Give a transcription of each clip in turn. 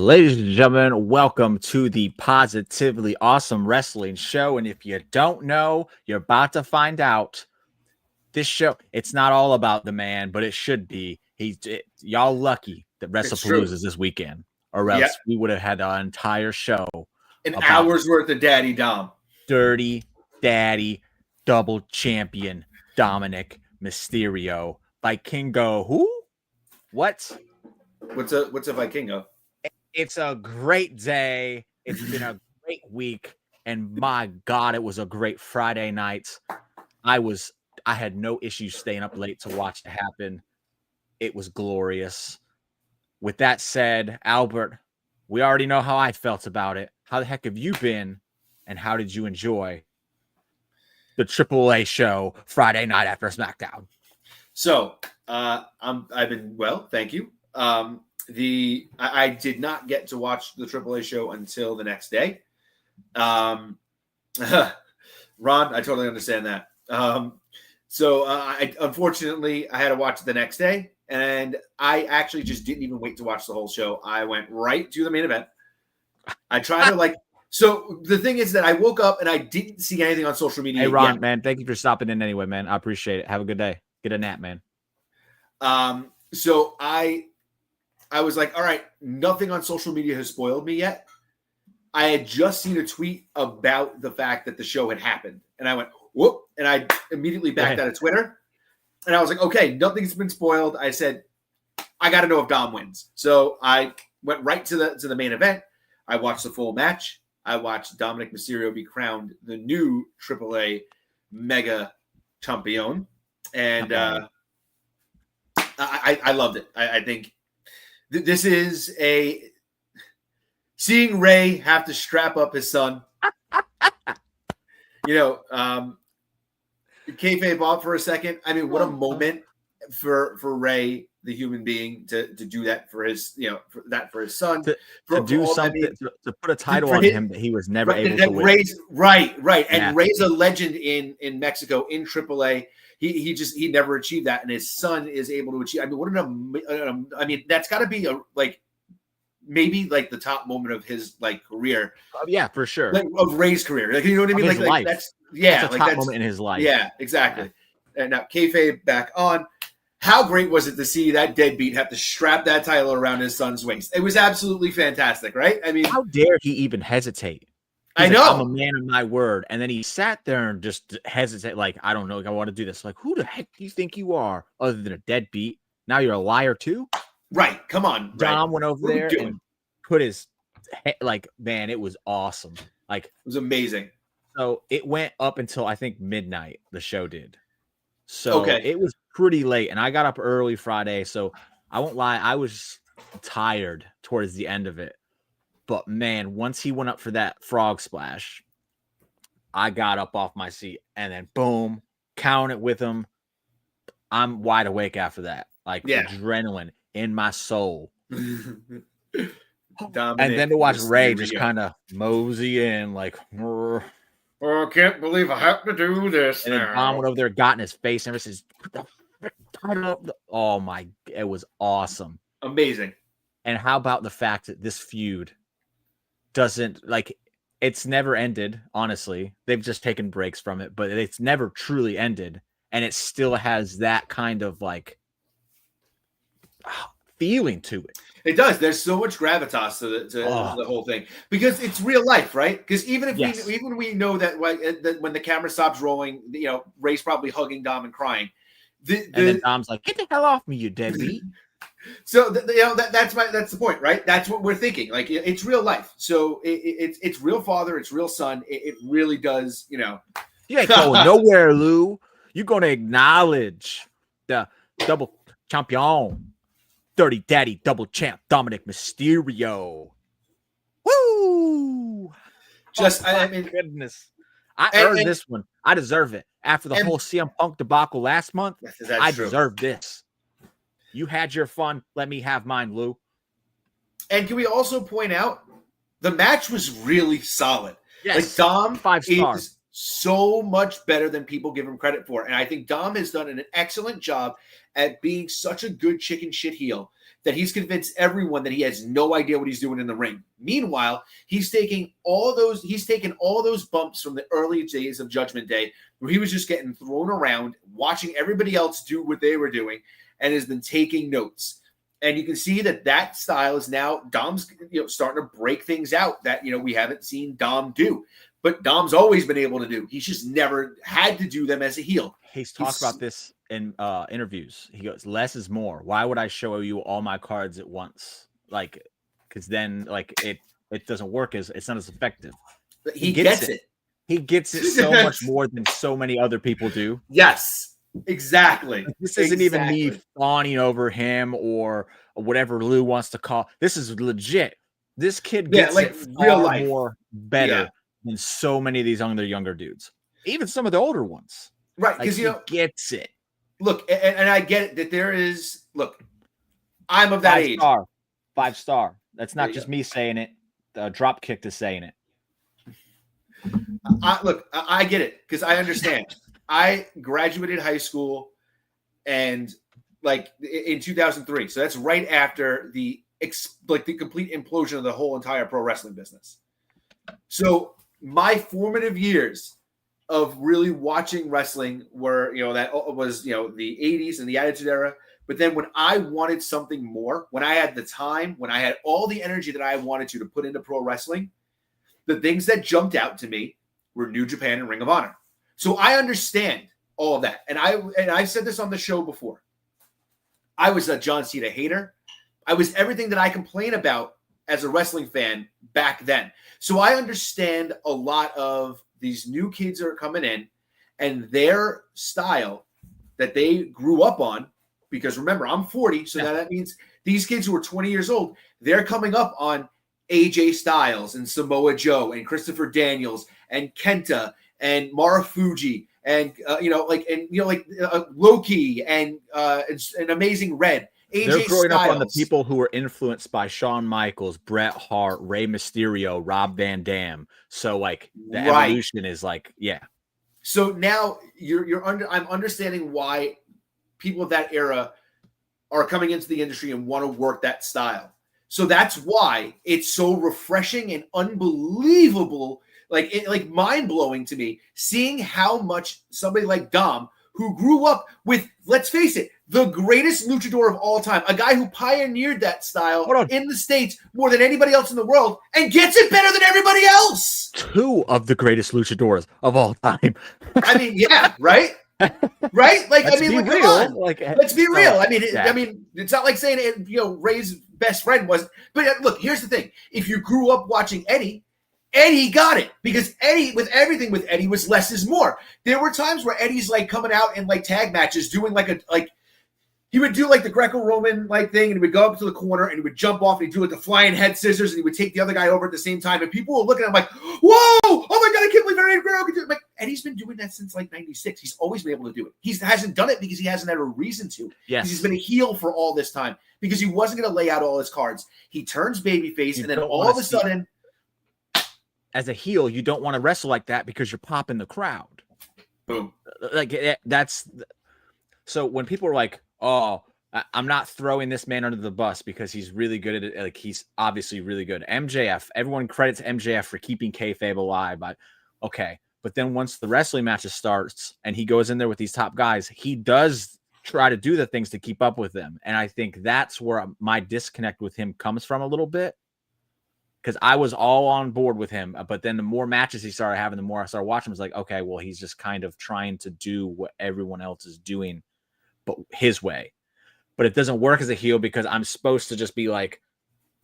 Ladies and gentlemen, welcome to the Positively Awesome Wrestling Show. And if you don't know, you're about to find out. This show, it's not all about the man, but it should be. Y'all lucky that Wrestlepalooza is this weekend, or else we would have had an entire show. An hour's worth of Daddy Dom. Dirty Daddy double champion Dominik Mysterio. Vikingo. Who? What? What's a Vikingo? It's a great day. It's been a great week. And my God, it was a great Friday night. I had no issues staying up late to watch it happen. It was glorious. With that said, Albert, we already know how I felt about it. How the heck have you been? And how did you enjoy the AAA show Friday night after SmackDown? So, I've been well, thank you. I did not get to watch the AAA show until the next day. Ron, I totally understand that. Unfortunately, I had to watch it the next day, and I actually just didn't even wait to watch the whole show. I went right to the main event. I tried to so the thing is that I woke up and I didn't see anything on social media. Hey, Ron, man, thank you for stopping in anyway, man. I appreciate it. Have a good day. Get a nap, man. So I was like, all right, nothing on social media has spoiled me yet. I had just seen a tweet about the fact that the show had happened. And I went, whoop. And I immediately backed out of Twitter. And I was like, okay, nothing's been spoiled. I said, I got to know if Dom wins. So I went right to the main event. I watched the full match. I watched Dominik Mysterio be crowned the new AAA Mega Champion. And I loved it. I think this is seeing Ray have to strap up his son. Kayfabe off for a second. I mean, what a moment for Ray, the human being, to do that for his, for his son. To do something, to put a title on him that he was never able to win. Right. And Ray's a legend in Mexico, in AAA. He never achieved that, and his son is able to achieve. I mean, that's got to be maybe the top moment of his career. Yeah, for sure. Of Ray's career, you know what I mean? Life. That's a top moment in his life. Yeah, exactly. Yeah. And now kayfabe back on. How great was it to see that deadbeat have to strap that title around his son's waist? It was absolutely fantastic, right? I mean, how dare he even hesitate? I know. I'm a man of my word. And then he sat there and just hesitate. I don't know. I want to do this. Who the heck do you think you are other than a deadbeat? Now you're a liar too? Right. Come on. Dom went over there and put his man, it was awesome. It was amazing. So it went up until I think midnight, the show did. So it was pretty late. And I got up early Friday. So I won't lie, I was tired towards the end of it. But man, once he went up for that frog splash, I got up off my seat and then boom, count it with him. I'm wide awake after that. Adrenaline in my soul. And then to watch Ray just kind of mosey in I can't believe I have to do this. And then Dom went over there, got in his face, and says, "Oh my!" It was awesome, amazing. And how about the fact that this feud doesn't it's never ended? Honestly, they've just taken breaks from it, but it's never truly ended, and it still has that kind of feeling to it. It does. There's so much gravitas to the whole thing because it's real life, right? Because even we know that when the camera stops rolling, Ray's probably hugging Dom and crying. And then Dom's like, "Get the hell off me, you deadbeat!" So that's the point, right? That's what we're thinking. It's real life. So it's real father, it's real son. It really does. You ain't going nowhere, Lou. You're gonna acknowledge the double champion. Dirty Daddy double champ Dominik Mysterio. Woo! Goodness. I earned this one. I deserve it. After the whole CM Punk debacle last month, I deserve this. You had your fun. Let me have mine, Lou. And can we also point out the match was really solid. Yes. Dom 5-star. is so much better than people give him credit for. And I think Dom has done an excellent job at being such a good chicken shit heel that he's convinced everyone that he has no idea what he's doing in the ring. Meanwhile, he's taken all those bumps from the early days of Judgment Day, where he was just getting thrown around, watching everybody else do what they were doing, and has been taking notes. And you can see that style is now Dom's starting to break things out that we haven't seen Dom do. But Dom's always been able to do. He's just never had to do them as a heel. He's talked about this in interviews. He goes, less is more. Why would I show you all my cards at once? Like, because then it doesn't work it's not as effective. He gets it. He gets it so much more than so many other people do. Yes, exactly. This isn't even me fawning over him or whatever Lou wants to call. This is legit. This kid gets it far more better than so many of these younger dudes. Even some of the older ones. Right, because he gets it. Look, and I get it that there is. Look, I'm of that age. 5-star. That's not just me saying it. Dropkick is saying it. I get it because I understand. I graduated high school, and in 2003. So that's right after the complete implosion of the whole entire pro wrestling business. So my formative years of really watching wrestling were, that was, the 80s and the Attitude Era. But then when I wanted something more, when I had the time, when I had all the energy that I wanted to put into pro wrestling, the things that jumped out to me were New Japan and Ring of Honor. So I understand all of that. And I've said this on the show before. I was a John Cena hater. I was everything that I complain about as a wrestling fan back then. So I understand a lot of these new kids that are coming in and their style that they grew up on, because remember, I'm 40. So now that means these kids who are 20 years old, they're coming up on AJ Styles and Samoa Joe and Christopher Daniels and Kenta and Marufuji and Loki and Amazing Red. AJ They're growing Styles. up on the people who were influenced by Shawn Michaels, Bret Hart, Rey Mysterio, Rob Van Dam. So the evolution is So now I'm understanding why people of that era are coming into the industry and want to work that style. So that's why it's so refreshing and unbelievable, mind-blowing to me, seeing how much somebody like Dom, who grew up with, let's face it, the greatest luchador of all time, a guy who pioneered that style in the States more than anybody else in the world, and gets it better than everybody else. 2 of the greatest luchadors of all time. I mean, yeah, right? Right? Let's be real. Let's be real. It's not like saying Ray's best friend wasn't. But look, here's the thing: if you grew up watching Eddie got it, because Eddie, with everything with Eddie, was less is more. There were times where Eddie's coming out in tag matches, doing he would do the Greco-Roman thing, and he would go up to the corner and he would jump off and he'd do the flying head scissors and he would take the other guy over at the same time. And people were looking at him whoa, oh my God, I can't believe Eddie Guerrero could do it. Eddie's been doing that since 96. He's always been able to do it. He hasn't done it because he hasn't had a reason to. Yes. He's been a heel for all this time because he wasn't going to lay out all his cards. He turns babyface and then all of a sudden, as a heel, you don't want to wrestle like that because you're popping the crowd. Boom. So when people are like, oh, I'm not throwing this man under the bus because he's really good at it. He's obviously really good. MJF, everyone credits MJF for keeping kayfabe alive. But okay. But then once the wrestling matches starts and he goes in there with these top guys, he does try to do the things to keep up with them. And I think that's where my disconnect with him comes from a little bit. Because I was all on board with him. But then the more matches he started having, the more I started watching, I was like, okay, well, he's just kind of trying to do what everyone else is doing, but his way. But it doesn't work as a heel because I'm supposed to just be like,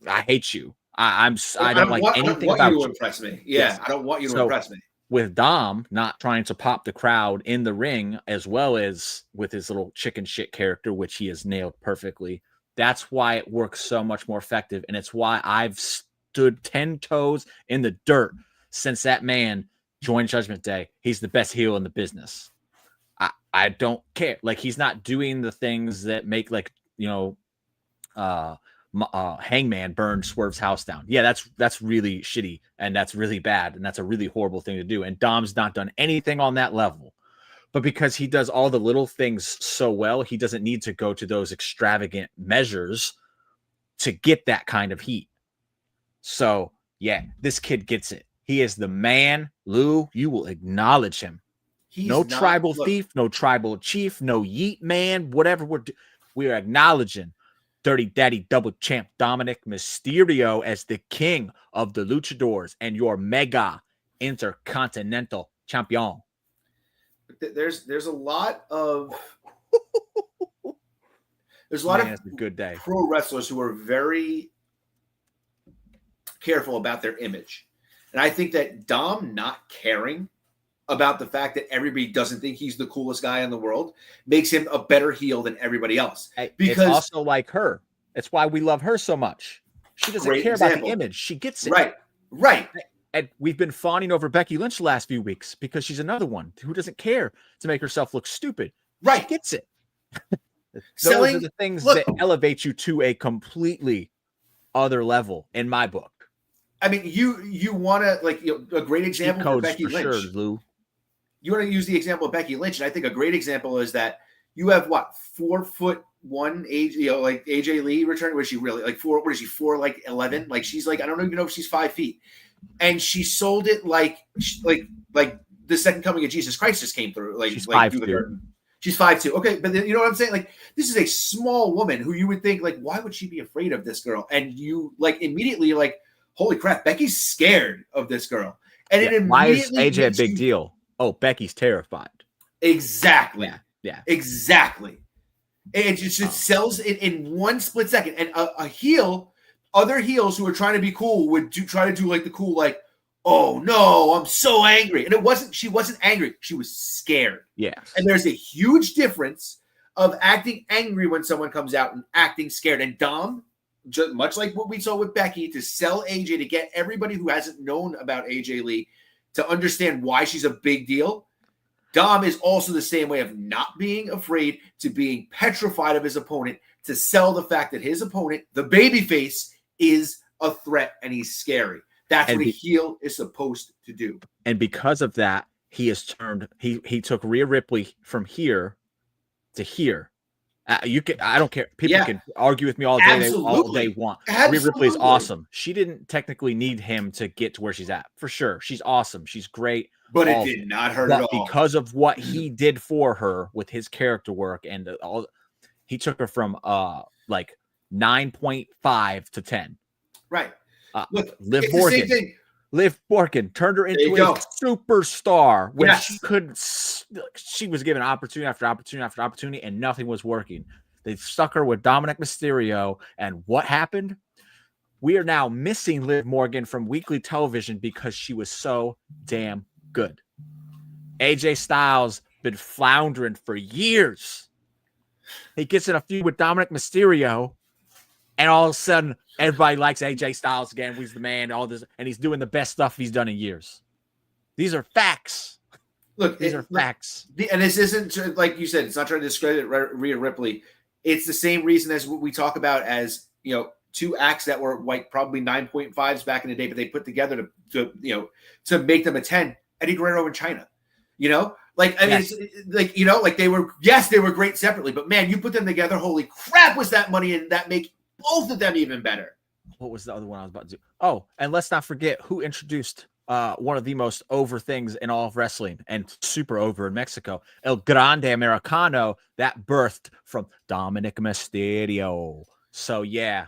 I hate you. I don't like anything about you. Impress me. Yeah, yes. I don't want you to impress me. With Dom not trying to pop the crowd in the ring, as well as with his little chicken shit character, which he has nailed perfectly, that's why it works so much more effective. And it's why I've stood 10 toes in the dirt since that man joined Judgment Day. He's the best heel in the business. I don't care. He's not doing the things that make Hangman burn Swerve's house down. Yeah, that's really shitty and that's really bad and that's a really horrible thing to do. And Dom's not done anything on that level. But because he does all the little things so well, he doesn't need to go to those extravagant measures to get that kind of heat. So, yeah, this kid gets it. He is the man. Lou, you will acknowledge him. No tribal thief, no tribal chief, no yeet man, whatever we are acknowledging Dirty Daddy double champ Dominik Mysterio as the king of the luchadors and your mega intercontinental champion. There's a lot of good day. Pro wrestlers who are very careful about their image. And I think that Dom not caring about the fact that everybody doesn't think he's the coolest guy in the world makes him a better heel than everybody else. Because it's also like her. It's why we love her so much. She doesn't care about the image. She gets it. Right. And we've been fawning over Becky Lynch the last few weeks because she's another one who doesn't care to make herself look stupid. Right. She gets it. Those are the things that elevate you to a completely other level in my book. I mean, you want to a great example for Becky Lynch. Sure, Lou. You want to use the example of Becky Lynch, and I think a great example is that you have 4'1" AJ Lee return. Was she really 4'11"? Like she's like, I don't even know if she's 5 feet, and she sold it like the second coming of Jesus Christ just came through. Like she's 5'2". She's 5'2". Okay, but you know what I'm saying? Like this is a small woman who you would think why would she be afraid of this girl? And you immediately you're like, holy crap, Becky's scared of this girl. And it immediately why is AJ a big deal? Oh, Becky's terrified. Exactly. Yeah. Exactly. It just sells it in one split second. And other heels who are trying to be cool would try to do the cool, oh no, I'm so angry. And she wasn't angry. She was scared. Yeah. And there's a huge difference of acting angry when someone comes out and acting scared. And Dom, just much like what we saw with Becky, to sell AJ, to get everybody who hasn't known about AJ Lee to understand why she's a big deal. Dom is also the same way of not being afraid to being petrified of his opponent, to sell the fact that his opponent, the babyface, is a threat and he's scary. That's what a heel is supposed to do. And because of that, he took Rhea Ripley from here to here. I don't care. People can argue with me all day. All they want. Rhea Ripley is awesome. She didn't technically need him to get to where she's at. For sure. She's awesome. She's great. But it did not hurt at all. Because of what he did for her with his character work and he took her from 9.5 to 10. Right. Look, Liv Morgan turned her into a superstar when she was given opportunity after opportunity after opportunity and nothing was working. They stuck her with Dominik Mysterio, and what happened? We are now missing Liv Morgan from weekly television because she was so damn good. AJ Styles been floundering for years. He gets in a feud with Dominik Mysterio, and all of a sudden, everybody likes AJ Styles again. He's the man, all this, and he's doing the best stuff he's done in years. These are facts. Look, these are facts. And this isn't, like you said, it's not trying to discredit Rhea Ripley. It's the same reason as what we talk about as, two acts that were probably 9.5s back in the day, but they put together to make them a 10. Eddie Guerrero and China, they were great separately, but man, you put them together. Holy crap, was that money, and that make both of them even better. What was the other one I was about to do? Oh, and let's not forget who introduced one of the most over things in all of wrestling and super over in Mexico, El Grande Americano, that birthed from Dominik Mysterio. So yeah,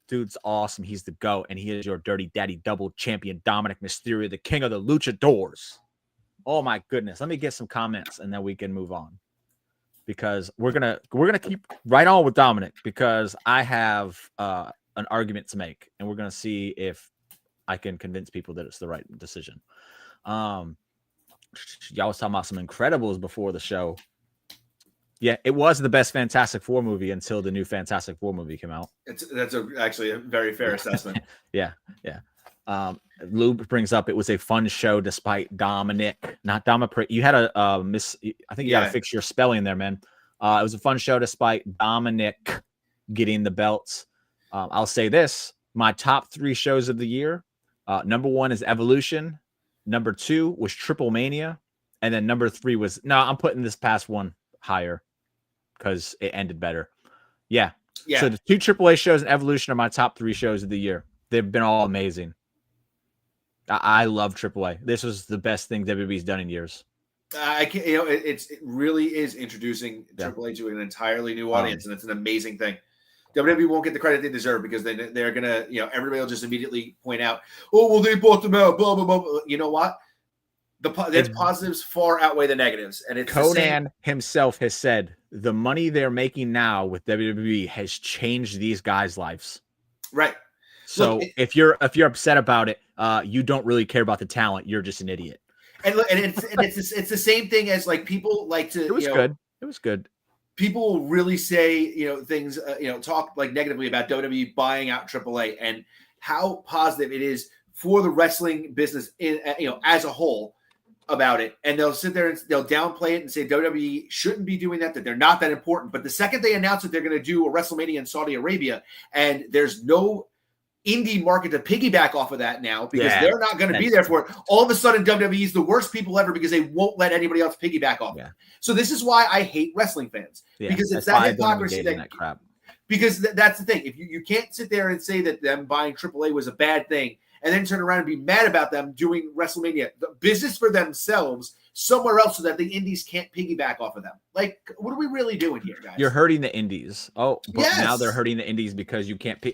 dude's awesome. He's the GOAT, and he is your Dirty Daddy double champion, Dominik Mysterio, the king of the luchadors. Oh my goodness. Let me get some comments and then we can move on. Because we're gonna keep right on with Dominik, because I have an argument to make, and we're gonna see if I can convince people that it's the right decision. Y'all was talking about some Incredibles before the show. Yeah, it was the best Fantastic Four movie until the new Fantastic Four movie came out. That's actually a very fair assessment. Yeah. Lou brings up it was a fun show despite Dominik, not Domapalooza. You had a I think you got to fix your spelling there, man. It was a fun show despite Dominik getting the belts. I'll say this: my top 3 shows of the year. Number 1 is Evolution. Number 2 was Triple Mania, and then number 3 was I'm putting this past one higher because it ended better. Yeah, Yeah. So the 2 AAA shows and Evolution are my top 3 shows of the year. They've been all amazing. I love AAA. This was the best thing WWE's done in years. I can't, you know, it really is introducing Yeah. AAA to an entirely new audience, and it's an amazing thing. WWE won't get the credit they deserve because they're gonna, you know, everybody will just immediately point out, oh well, they bought them out, blah blah blah. You know what? There's positives far outweigh the negatives, and it's Conan himself has said the money they're making now with WWE has changed these guys' lives. Right. So look, if you're upset about it, you don't really care about the talent. You're just an idiot. And look, and it's the same thing as like people like to. It was good. It was good. People will really say, you know, things, you know, talk like negatively about WWE buying out AAA and how positive it is for the wrestling business, in, you know, as a whole about it. And they'll sit there and they'll downplay it and say WWE shouldn't be doing that they're not that important. But the second they announce that they're going to do a WrestleMania in Saudi Arabia and there's no indie market to piggyback off of that now because they're not going to be there for it. All of a sudden, WWE is the worst people ever because they won't let anybody else piggyback off. Yeah. So this is why I hate wrestling fans because it's that hypocrisy that crap. Because that's the thing. If you can't sit there and say that them buying AAA was a bad thing and then turn around and be mad about them doing WrestleMania, the business for themselves somewhere else so that the indies can't piggyback off of them. Like, what are we really doing here, guys? You're hurting the indies. Oh, but now they're hurting the indies because you can't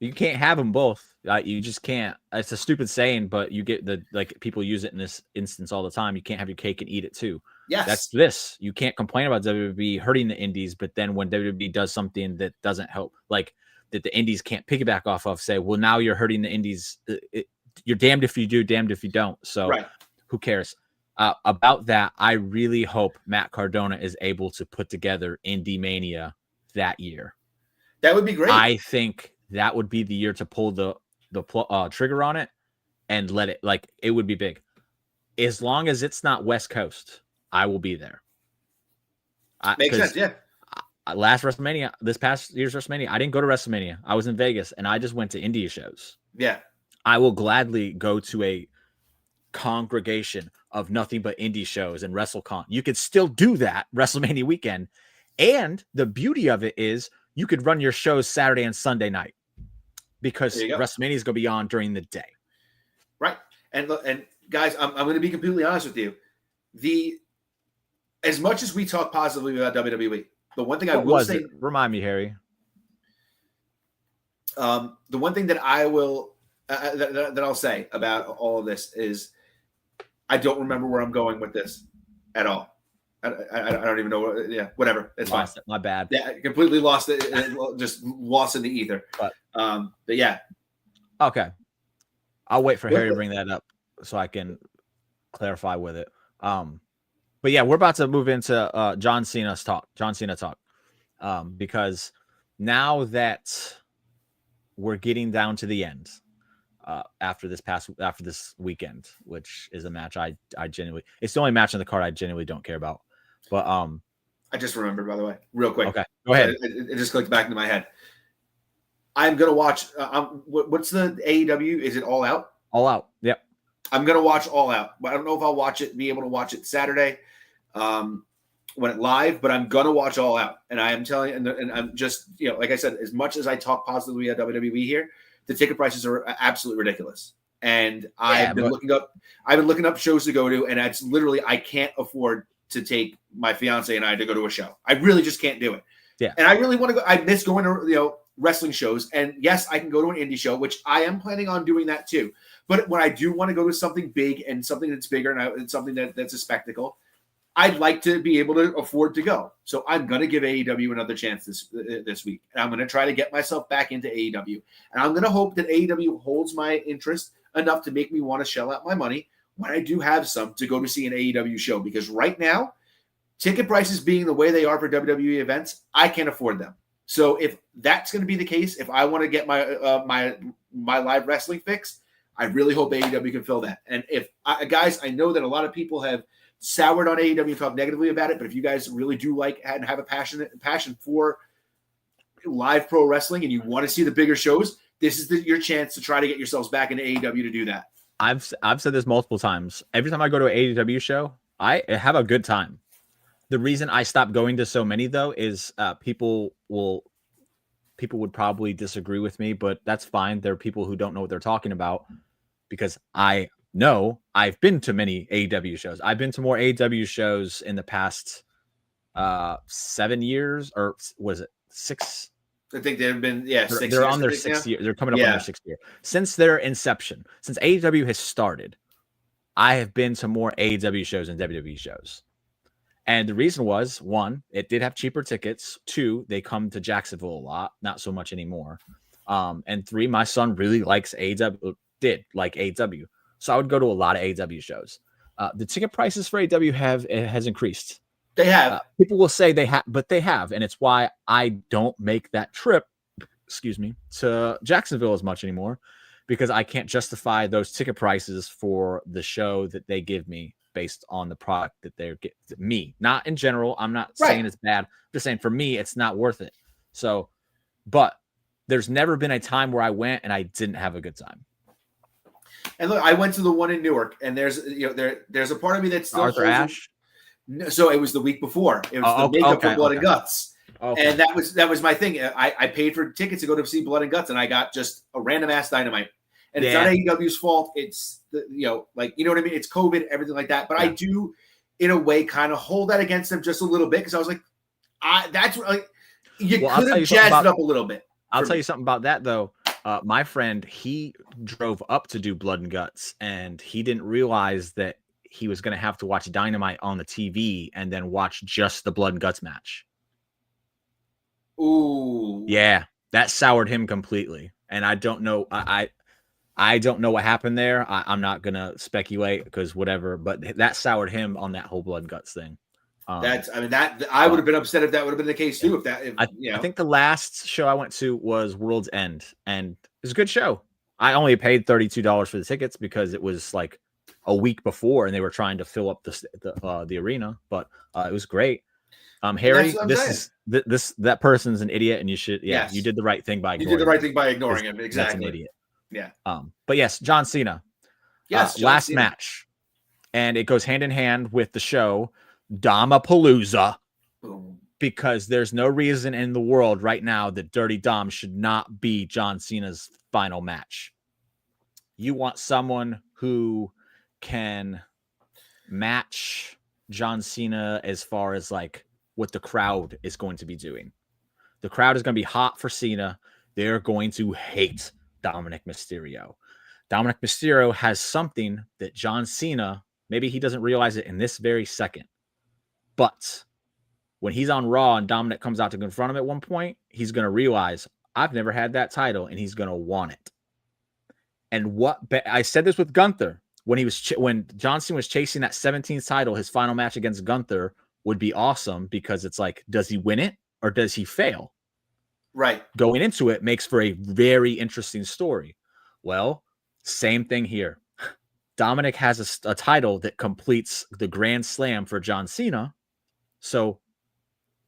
you can't have them both. You just can't. It's a stupid saying, but you get people use it in this instance all the time. You can't have your cake and eat it too. Yes. That's this. You can't complain about WWE hurting the indies, but then when WWE does something that doesn't help, like that the indies can't piggyback off of, say, well, now you're hurting the indies. You're damned if you do, damned if you don't. So who cares? About that, I really hope Matt Cardona is able to put together Indie Mania that year. That would be great. I think that would be the year to pull the trigger on it and let it, like, it would be big. As long as it's not West Coast, I will be there. Makes sense, yeah. Last WrestleMania, this past year's WrestleMania, I didn't go to WrestleMania. I was in Vegas, and I just went to India shows. Yeah. I will gladly go to a congregation of nothing but indie shows and WrestleCon. You could still do that WrestleMania weekend. And the beauty of it is you could run your shows Saturday and Sunday night because WrestleMania is going to be on during the day. Right. And guys, I'm going to be completely honest with you. As much as we talk positively about WWE, the one thing I will say, remind me, Harry. The one thing that I will that I'll say about all of this is I don't remember where I'm going with this at all. I don't even know. Whatever. It's fine. My bad. Yeah, completely lost it. Just lost in the ether. But yeah. Okay. I'll wait for Harry to bring that up so I can clarify with it. But yeah, we're about to move into John Cena talk. Because now that we're getting down to the end after this weekend, which is a match I genuinely, it's the only match on the card I genuinely don't care about. But I just remembered, by the way, real quick. Okay, go ahead. It just clicked back into my head. I'm gonna watch. What's the AEW? Is it All Out? All Out. Yep. I'm gonna watch All Out, but I don't know if I'll be able to watch it Saturday when it live. But I'm gonna watch All Out, and I am telling, and I'm just, like I said, as much as I talk positively about WWE here, the ticket prices are absolutely ridiculous. And I've been looking up shows to go to, and it's literally I can't afford to take my fiance and I to go to a show. I really just can't do it. Yeah. And I really want to go. I miss going to wrestling shows. And yes, I can go to an indie show, which I am planning on doing that too. But when I do want to go to something big and something that's bigger and something that's a spectacle, I'd like to be able to afford to go. So I'm going to give AEW another chance this week. And I'm going to try to get myself back into AEW. And I'm going to hope that AEW holds my interest enough to make me want to shell out my money when I do have some to go to see an AEW show. Because right now, ticket prices being the way they are for WWE events, I can't afford them. So if that's going to be the case, if I want to get my live wrestling fix, I really hope AEW can fill that. And guys, I know that a lot of people have soured on AEW and talk negatively about it, but if you guys really do like and have a passion for live pro wrestling and you want to see the bigger shows, this is your chance to try to get yourselves back into AEW to do that. I've said this multiple times. Every time I go to an AEW show, I have a good time. The reason I stopped going to so many, though, is people will people would probably disagree with me, but that's fine. There are people who don't know what they're talking about because I know I've been to many AEW shows. I've been to more AEW shows in the past 7 years, or was it 6? I think they've been, 6 They're years. on their 6th year. They're coming up on their 6th year. Since their inception, since AEW has started, I have been to more AEW shows than WWE shows. And the reason was, 1, it did have cheaper tickets. 2, they come to Jacksonville a lot, not so much anymore. And 3, my son really likes AEW, did like AEW. So I would go to a lot of AEW shows. The ticket prices for AEW has increased. They have. People will say they have, but they have. And it's why I don't make that trip, to Jacksonville as much anymore, because I can't justify those ticket prices for the show that they give me based on the product that they're getting me. Not in general. I'm not saying it's bad. I'm just saying for me, it's not worth it. So, but there's never been a time where I went and I didn't have a good time. And look, I went to the one in Newark, and there's a part of me that's still Arthur Ashe. So it was the week before. It was the makeup for Blood and Guts. Okay. And that was my thing. I paid for tickets to go to see Blood and Guts, and I got just a random ass Dynamite. And it's not AEW's fault. It's you know what I mean? It's COVID, everything like that. But I do, in a way, kind of hold that against them just a little bit, because I was like, that's like you could have jazzed it up a little bit. I'll tell you something about that though. My friend, he drove up to do Blood and Guts, and he didn't realize that he was going to have to watch Dynamite on the TV and then watch just the Blood and Guts match. Ooh. Yeah, that soured him completely. And I don't know. I don't know what happened there. I'm not going to speculate because whatever, but that soured him on that whole Blood and Guts thing. I would have been upset if that would have been the case too. I think the last show I went to was World's End, and it was a good show. I only paid $32 for the tickets because it was like a week before, and they were trying to fill up the arena. But it was great. Harry, that person's an idiot, and you should you did the right thing by ignoring. You did the right thing by ignoring him. Exactly, that's an idiot. Yeah. But yes, John Cena. Yes, last match, and it goes hand in hand with the show Domapalooza. Boom. Because there's no reason in the world right now that Dirty Dom should not be John Cena's final match. You want someone who can match John Cena as far as like what the crowd is going to be doing. The crowd is going to be hot for Cena. They're going to hate Dominik Mysterio. Dominik Mysterio has something that John Cena, maybe he doesn't realize it in this very second, but when he's on Raw and Dominik comes out to confront him at one point, he's going to realize, I've never had that title, and he's going to want it. And I said this with Gunther when John Cena was chasing that 17th title, his final match against Gunther would be awesome because it's like, does he win it or does he fail? Right. Going into it makes for a very interesting story. Well, same thing here. Dominik has a title that completes the Grand Slam for John Cena. So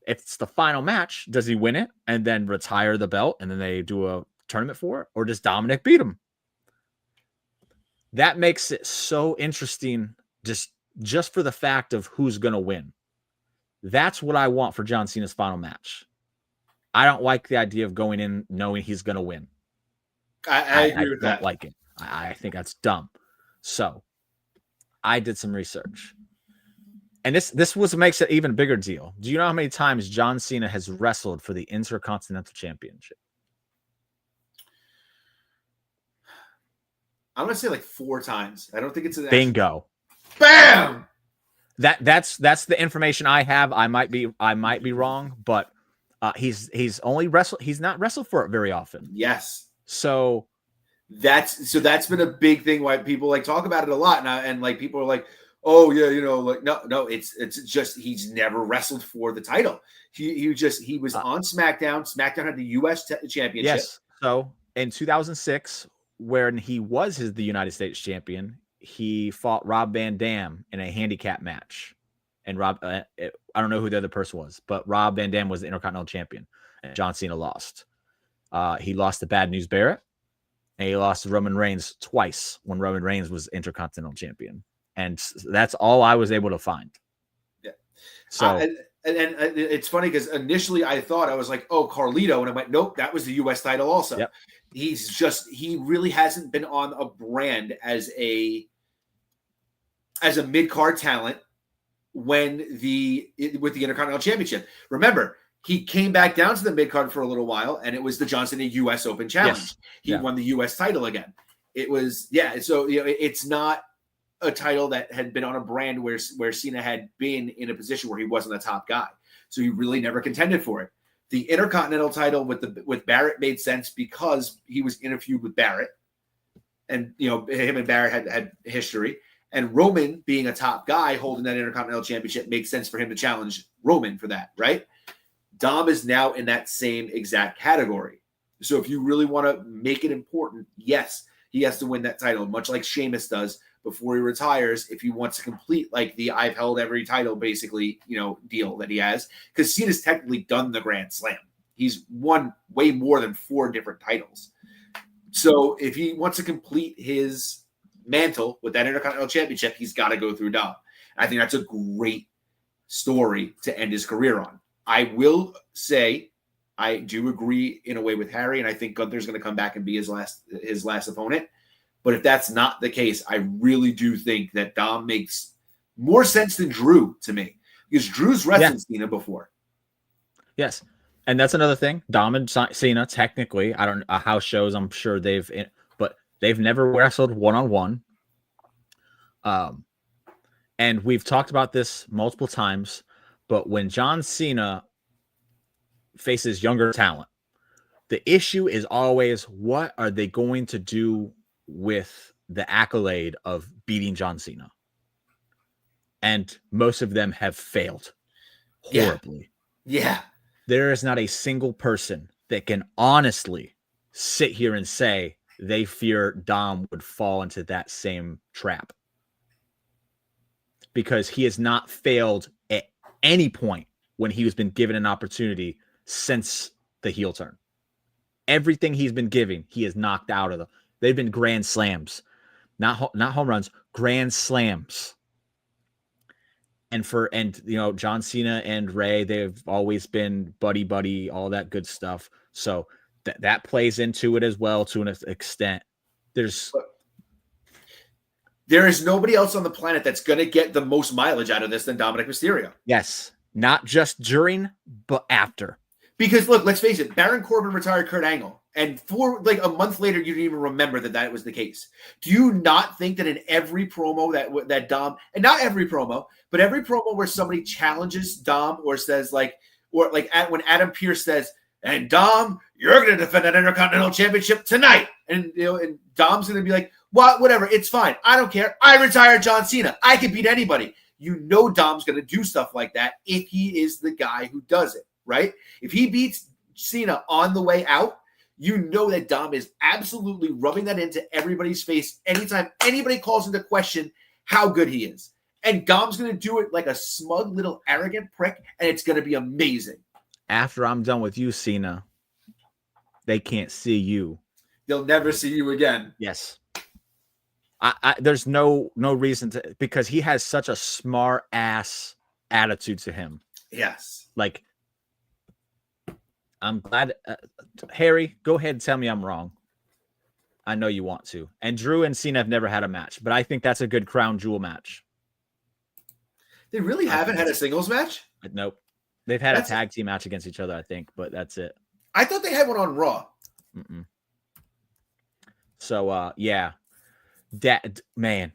if it's the final match, does he win it and then retire the belt and then they do a tournament for it? Or does Dominik beat him? That makes it so interesting just for the fact of who's going to win. That's what I want for John Cena's final match. I don't like the idea of going in knowing he's going to win. I agree with that. I don't like it. I think that's dumb. So I did some research. And this makes it even bigger deal. Do you know how many times John Cena has wrestled for the Intercontinental Championship? I'm gonna say like 4 times. I don't think it's an bingo. Bam. That's the information I have. I might be wrong, but he's only wrestled. He's not wrestled for it very often. Yes. So that's been a big thing why people like talk about it a lot, and like people are like, oh yeah, like no, it's just he's never wrestled for the title. He was on SmackDown. SmackDown had the U.S. Championship. Yes. So in 2006, when he was the United States champion, he fought Rob Van Dam in a handicap match, and I don't know who the other person was, but Rob Van Dam was the Intercontinental champion, and John Cena lost. He lost to Bad News Barrett, and he lost to Roman Reigns twice when Roman Reigns was Intercontinental champion. And that's all I was able to find. Yeah. So And it's funny because initially I thought, I was like, oh, Carlito. And I went, nope, that was the U.S. title also. Yep. He really hasn't been on a brand as a mid-card talent with the Intercontinental Championship. Remember, he came back down to the mid-card for a little while, and it was the John Cena U.S. Open Challenge. Yes. He won the U.S. title again. It was, so it's not a title that had been on a brand where Cena had been in a position where he wasn't a top guy. So he really never contended for it. The Intercontinental title with Barrett made sense because he was in a feud with Barrett. And, him and Barrett had history. And Roman being a top guy holding that Intercontinental Championship makes sense for him to challenge Roman for that, right? Dom is now in that same exact category. So if you really want to make it important, yes, he has to win that title, much like Sheamus does before he retires, if he wants to complete like the I've held every title basically, deal that he has. Because Cena's technically done the Grand Slam. He's won way more than 4 different titles. So if he wants to complete his mantle with that Intercontinental Championship, he's got to go through Dom. I think that's a great story to end his career on. I will say I do agree in a way with Harry, and I think Gunther's going to come back and be his last opponent. But if that's not the case, I really do think that Dom makes more sense than Drew to me, because Drew's wrestled Cena before. Yes. And that's another thing. Dom and Cena, technically, I don't know house shows, I'm sure but they've never wrestled one-on-one. And we've talked about this multiple times, but when John Cena faces younger talent, the issue is always, what are they going to do with the accolade of beating John Cena? And most of them have failed horribly. Yeah. There is not a single person that can honestly sit here and say they fear Dom would fall into that same trap, because he has not failed at any point when he has been given an opportunity since the heel turn. Everything he's been given, he has knocked out of them. They've been grand slams, not home runs, grand slams. And John Cena and Ray, they've always been buddy, all that good stuff. So that plays into it as well to an extent. There is nobody else on the planet that's going to get the most mileage out of this than Dominik Mysterio. Yes, not just during, but after. Because look, let's face it, Baron Corbin retired Kurt Angle, and for like a month later, you didn't even remember that was the case. Do you not think that in every promo that Dom, and not every promo, but every promo where somebody challenges Dom or says when Adam Pearce says, "And Dom, you're going to defend that Intercontinental Championship tonight," and and Dom's going to be like, "What? Whatever, it's fine. I don't care. I retired John Cena. I can beat anybody." Dom's going to do stuff like that if he is the guy who does it. Right? If he beats Cena on the way out, that Dom is absolutely rubbing that into everybody's face anytime anybody calls into question how good he is. And Dom's going to do it like a smug little arrogant prick, and it's going to be amazing. After I'm done with you, Cena, they can't see you. They'll never see you again. Yes. There's no reason to, because he has such a smart ass attitude to him. Yes. Like, I'm glad. Harry, go ahead and tell me I'm wrong. I know you want to. And Drew and Cena have never had a match, but I think that's a good crown jewel match. They really haven't had a singles match? Nope. They've had a tag team match against each other, I think, but that's it. I thought they had one on Raw. Mm-mm. So, yeah. Dominik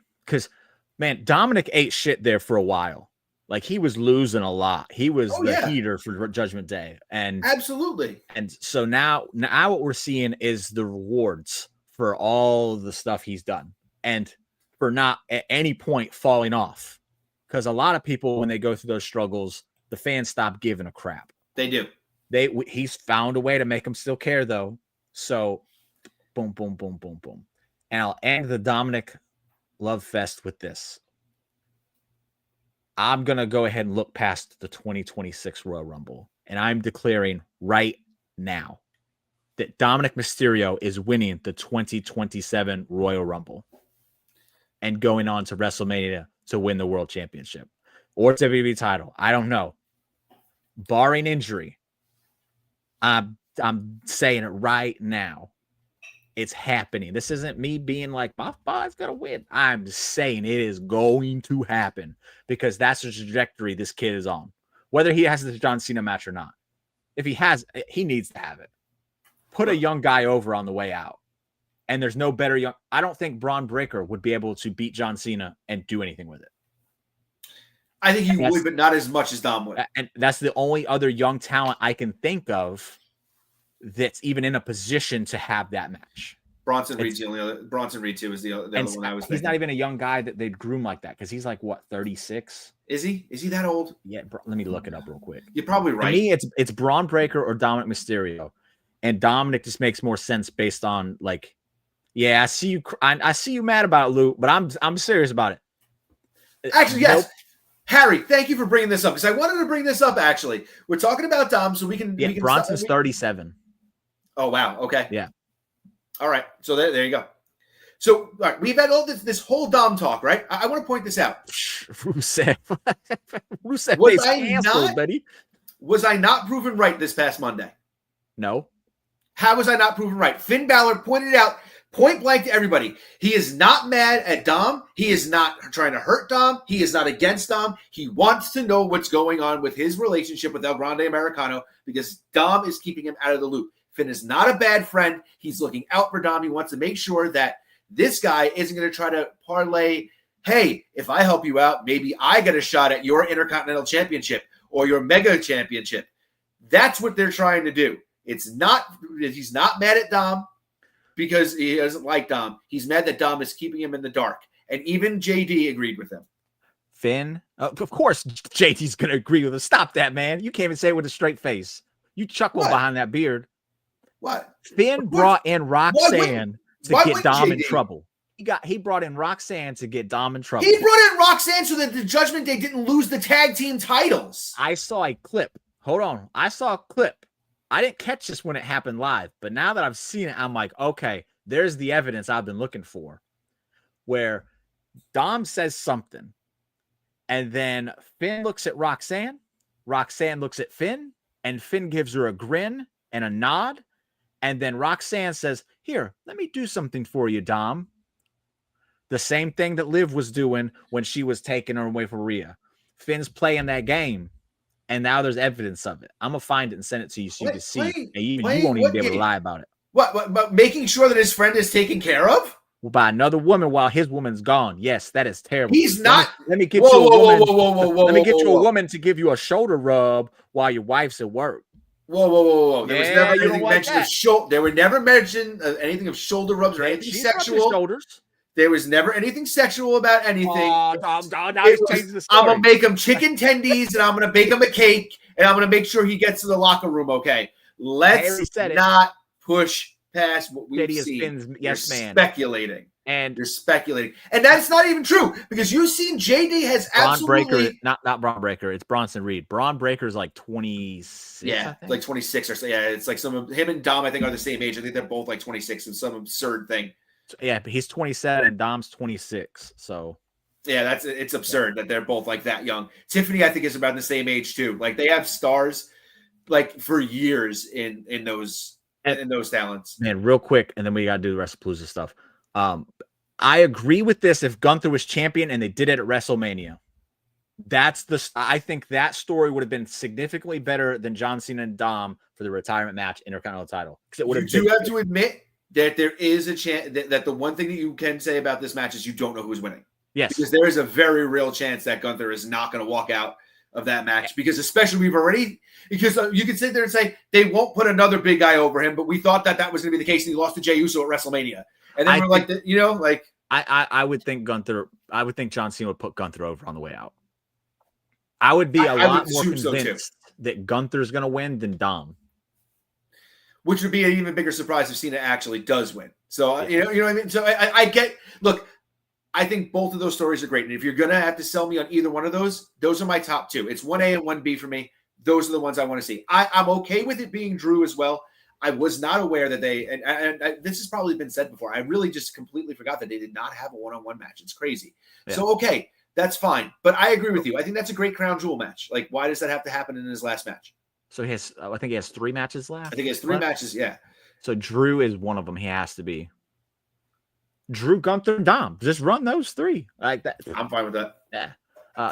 ate shit there for a while. Like, he was losing a lot. He was heater for Judgment Day. And absolutely. And so now what we're seeing is the rewards for all the stuff he's done, and for not at any point falling off. Because a lot of people, when they go through those struggles, the fans stop giving a crap. They do. He's found a way to make them still care, though. So, boom, boom, boom, boom, boom. And I'll end the Dominik Love Fest with this. I'm going to go ahead and look past the 2026 Royal Rumble, and I'm declaring right now that Dominik Mysterio is winning the 2027 Royal Rumble and going on to WrestleMania to win the World Championship or WWE title. I don't know. barring injury, I'm saying it right now. It's happening. This isn't me being like, my body's going to win. I'm saying it is going to happen because that's the trajectory this kid is on. Whether he has the John Cena match or not. If he has, he needs to have it. Put a young guy over on the way out. And there's no better young. I don't think Braun Breaker would be able to beat John Cena and do anything with it. I think he would, but not as much as Dom would. And that's the only other young talent I can think of that's even in a position to have that match. Bronson Reed's the only other. Bronson Reed too is the other one I was thinking. He's not even a young guy that they'd groom like that because he's like what 36. Is he? Is he that old? Yeah, let me look it up real quick. You're probably right. To me, it's Braun Breaker or Dominik Mysterio, and Dominik just makes more sense based on like, yeah, I see you. I see you mad about it, Lou, but I'm serious about it. Actually, yes. Nope. Harry, thank you for bringing this up because I wanted to bring this up. Actually, we're talking about Dom, so we can. Yeah, Bronson's 37. Oh wow! Okay. Yeah. All right. So there you go. So all right, we've had all this whole Dom talk, right? I want to point this out. Rusev was canceled, buddy. Was I not proven right this past Monday? No. How was I not proven right? Finn Balor pointed out point blank to everybody. He is not mad at Dom. He is not trying to hurt Dom. He is not against Dom. He wants to know what's going on with his relationship with El Grande Americano because Dom is keeping him out of the loop. Finn is not a bad friend. He's looking out for Dom. He wants to make sure that this guy isn't going to try to parlay, hey, if I help you out, maybe I get a shot at your Intercontinental Championship or your Mega Championship. That's what they're trying to do. He's not mad at Dom because he doesn't like Dom. He's mad that Dom is keeping him in the dark. And even JD agreed with him. Finn, of course, JD's going to agree with him. Stop that, man. You can't even say it with a straight face. You chuckle behind that beard. What? Finn brought in Roxanne to get Dom in trouble. He brought in Roxanne to get Dom in trouble. He brought in Roxanne so that the Judgment Day didn't lose the tag team titles. I saw a clip. Hold on. I saw a clip. I didn't catch this when it happened live, but now that I've seen it, I'm like, okay, there's the evidence I've been looking for. Where Dom says something, and then Finn looks at Roxanne looks at Finn, and Finn gives her a grin and a nod. And then Roxanne says, here, let me do something for you, Dom. The same thing that Liv was doing when she was taking her away from Rhea. Finn's playing that game, and now there's evidence of it. I'm going to find it and send it to you so you can see it. And you won't even be able to lie about it. What? Making sure that his friend is taken care of? Well, by another woman while his woman's gone. Yes, that is terrible. He's not. Let me get you a woman. Let me get you a woman to give you a shoulder rub while your wife's at work. Whoa. There was never anything mentioned of shoulder. There were never mentioned anything of shoulder rubs or anything sexual. Shoulders. There was never anything sexual about anything. Now he's changing the story. I'm going to make him chicken tendies and I'm going to bake him a cake and I'm going to make sure he gets to the locker room okay. Let's not push past what we've seen. Yes, man. Speculating. And you're speculating. And that's not even true because you've seen JD has absolutely... Not Braun Breaker. It's Bronson Reed. Braun Breaker is like 26. Yeah, like 26 or so. Yeah, it's like some of him and Dom, I think, are the same age. I think they're both like 26 and some absurd thing. Yeah, but he's 27 and Dom's 26. So yeah, it's absurd that they're both like that young. Tiffany, I think, is about the same age too. Like they have stars like for years in those talents. Man, real quick, and then we got to do the Wrestlepalooza stuff. I agree with this if Gunther was champion and they did it at WrestleMania. I think that story would have been significantly better than John Cena and Dom for the retirement match, Intercontinental title. You do have to admit that there is a chance that the one thing that you can say about this match is you don't know who's winning. Yes. Because there is a very real chance that Gunther is not going to walk out of that match because especially because you could sit there and say they won't put another big guy over him, but we thought that was going to be the case and he lost to Jey Uso at WrestleMania. And then I would think John Cena would put Gunther over on the way out. I would be a lot more convinced that Gunther's going to win than Dom. Which would be an even bigger surprise if Cena actually does win. So, you know what I mean? So I think both of those stories are great. And if you're going to have to sell me on either one of those are my top two. It's 1A and 1B for me. Those are the ones I want to see. I'm okay with it being Drew as well. I was not aware that and this has probably been said before. I really just completely forgot that they did not have a one-on-one match. It's crazy. Yeah. So, okay, That's fine. But I agree with you. I think that's a great crown jewel match. Like, why does that have to happen in his last match? So he has, I think he has 3 matches left. I think he has 3 matches. Yeah. So Drew is one of them. He has to be. Drew, Gunther, Dom. Just run those 3 like that. I'm fine with that. Yeah.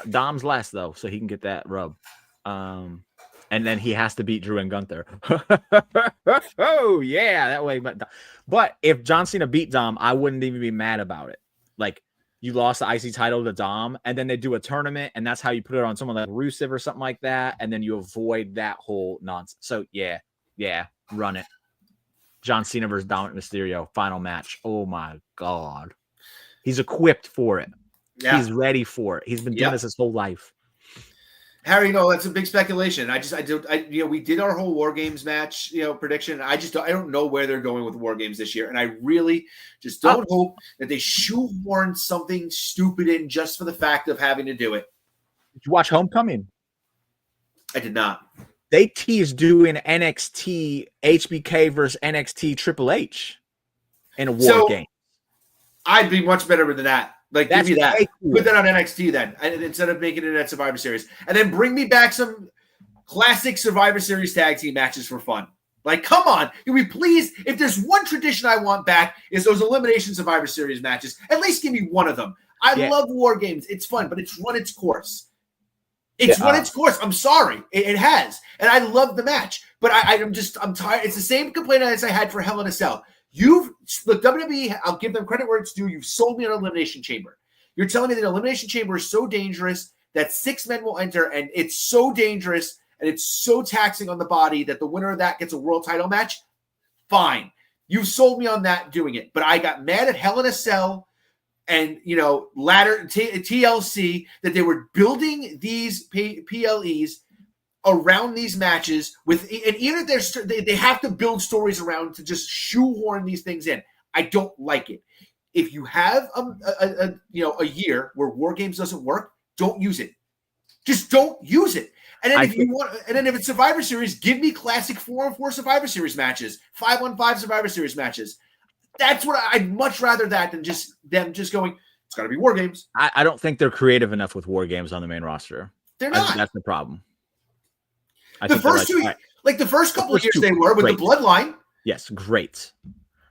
Dom's last though, so he can get that rub. And then he has to beat Drew and Gunther. Oh yeah, that way. But if John Cena beat Dom, I wouldn't even be mad about it. Like, you lost the IC title to Dom, and then they do a tournament, and that's how you put it on someone like Rusev or something like that, and then you avoid that whole nonsense. So yeah, run it. John Cena versus Dominik Mysterio, final match. Oh my God, he's equipped for it. Yeah. He's ready for it. He's been doing this his whole life. Harry, no, that's a big speculation. We did our whole War Games match, prediction. I don't know where they're going with War Games this year, and I really just don't hope that they shoehorn something stupid in just for the fact of having to do it. Did you watch Homecoming? I did not. They teased doing NXT HBK versus NXT Triple H in a War Game. I'd be much better than that. Like, that's give me that. Cool. Put that on NXT then, instead of making it at Survivor Series. And then bring me back some classic Survivor Series tag team matches for fun. Like, come on. Can we please, if there's one tradition I want back, is those Elimination Survivor Series matches. At least give me one of them. I love War Games. It's fun, but it's run its course. It's run its course. I'm sorry. It has. And I love the match. But I'm tired. It's the same complaint as I had for Hell in a Cell. Look, WWE, I'll give them credit where it's due. You've sold me an Elimination Chamber. You're telling me that Elimination Chamber is so dangerous that 6 men will enter, and it's so dangerous and it's so taxing on the body that the winner of that gets a world title match? Fine. You've sold me on that doing it. But I got mad at Hell in a Cell and, Ladder TLC that they were building these PLEs around these matches and even if they have to build stories around to just shoehorn these things in. I don't like it. If you have a year where War Games doesn't work, don't use it. Just don't use it. And then if it's Survivor Series, give me classic 4-on-4 Survivor Series matches, 5-on-5 Survivor Series matches. That's what I'd much rather that than just them just going, it's got to be War Games. I don't think they're creative enough with War Games on the main roster. They're not. That's the problem. The first couple of years they were with the Bloodline. Yes, great.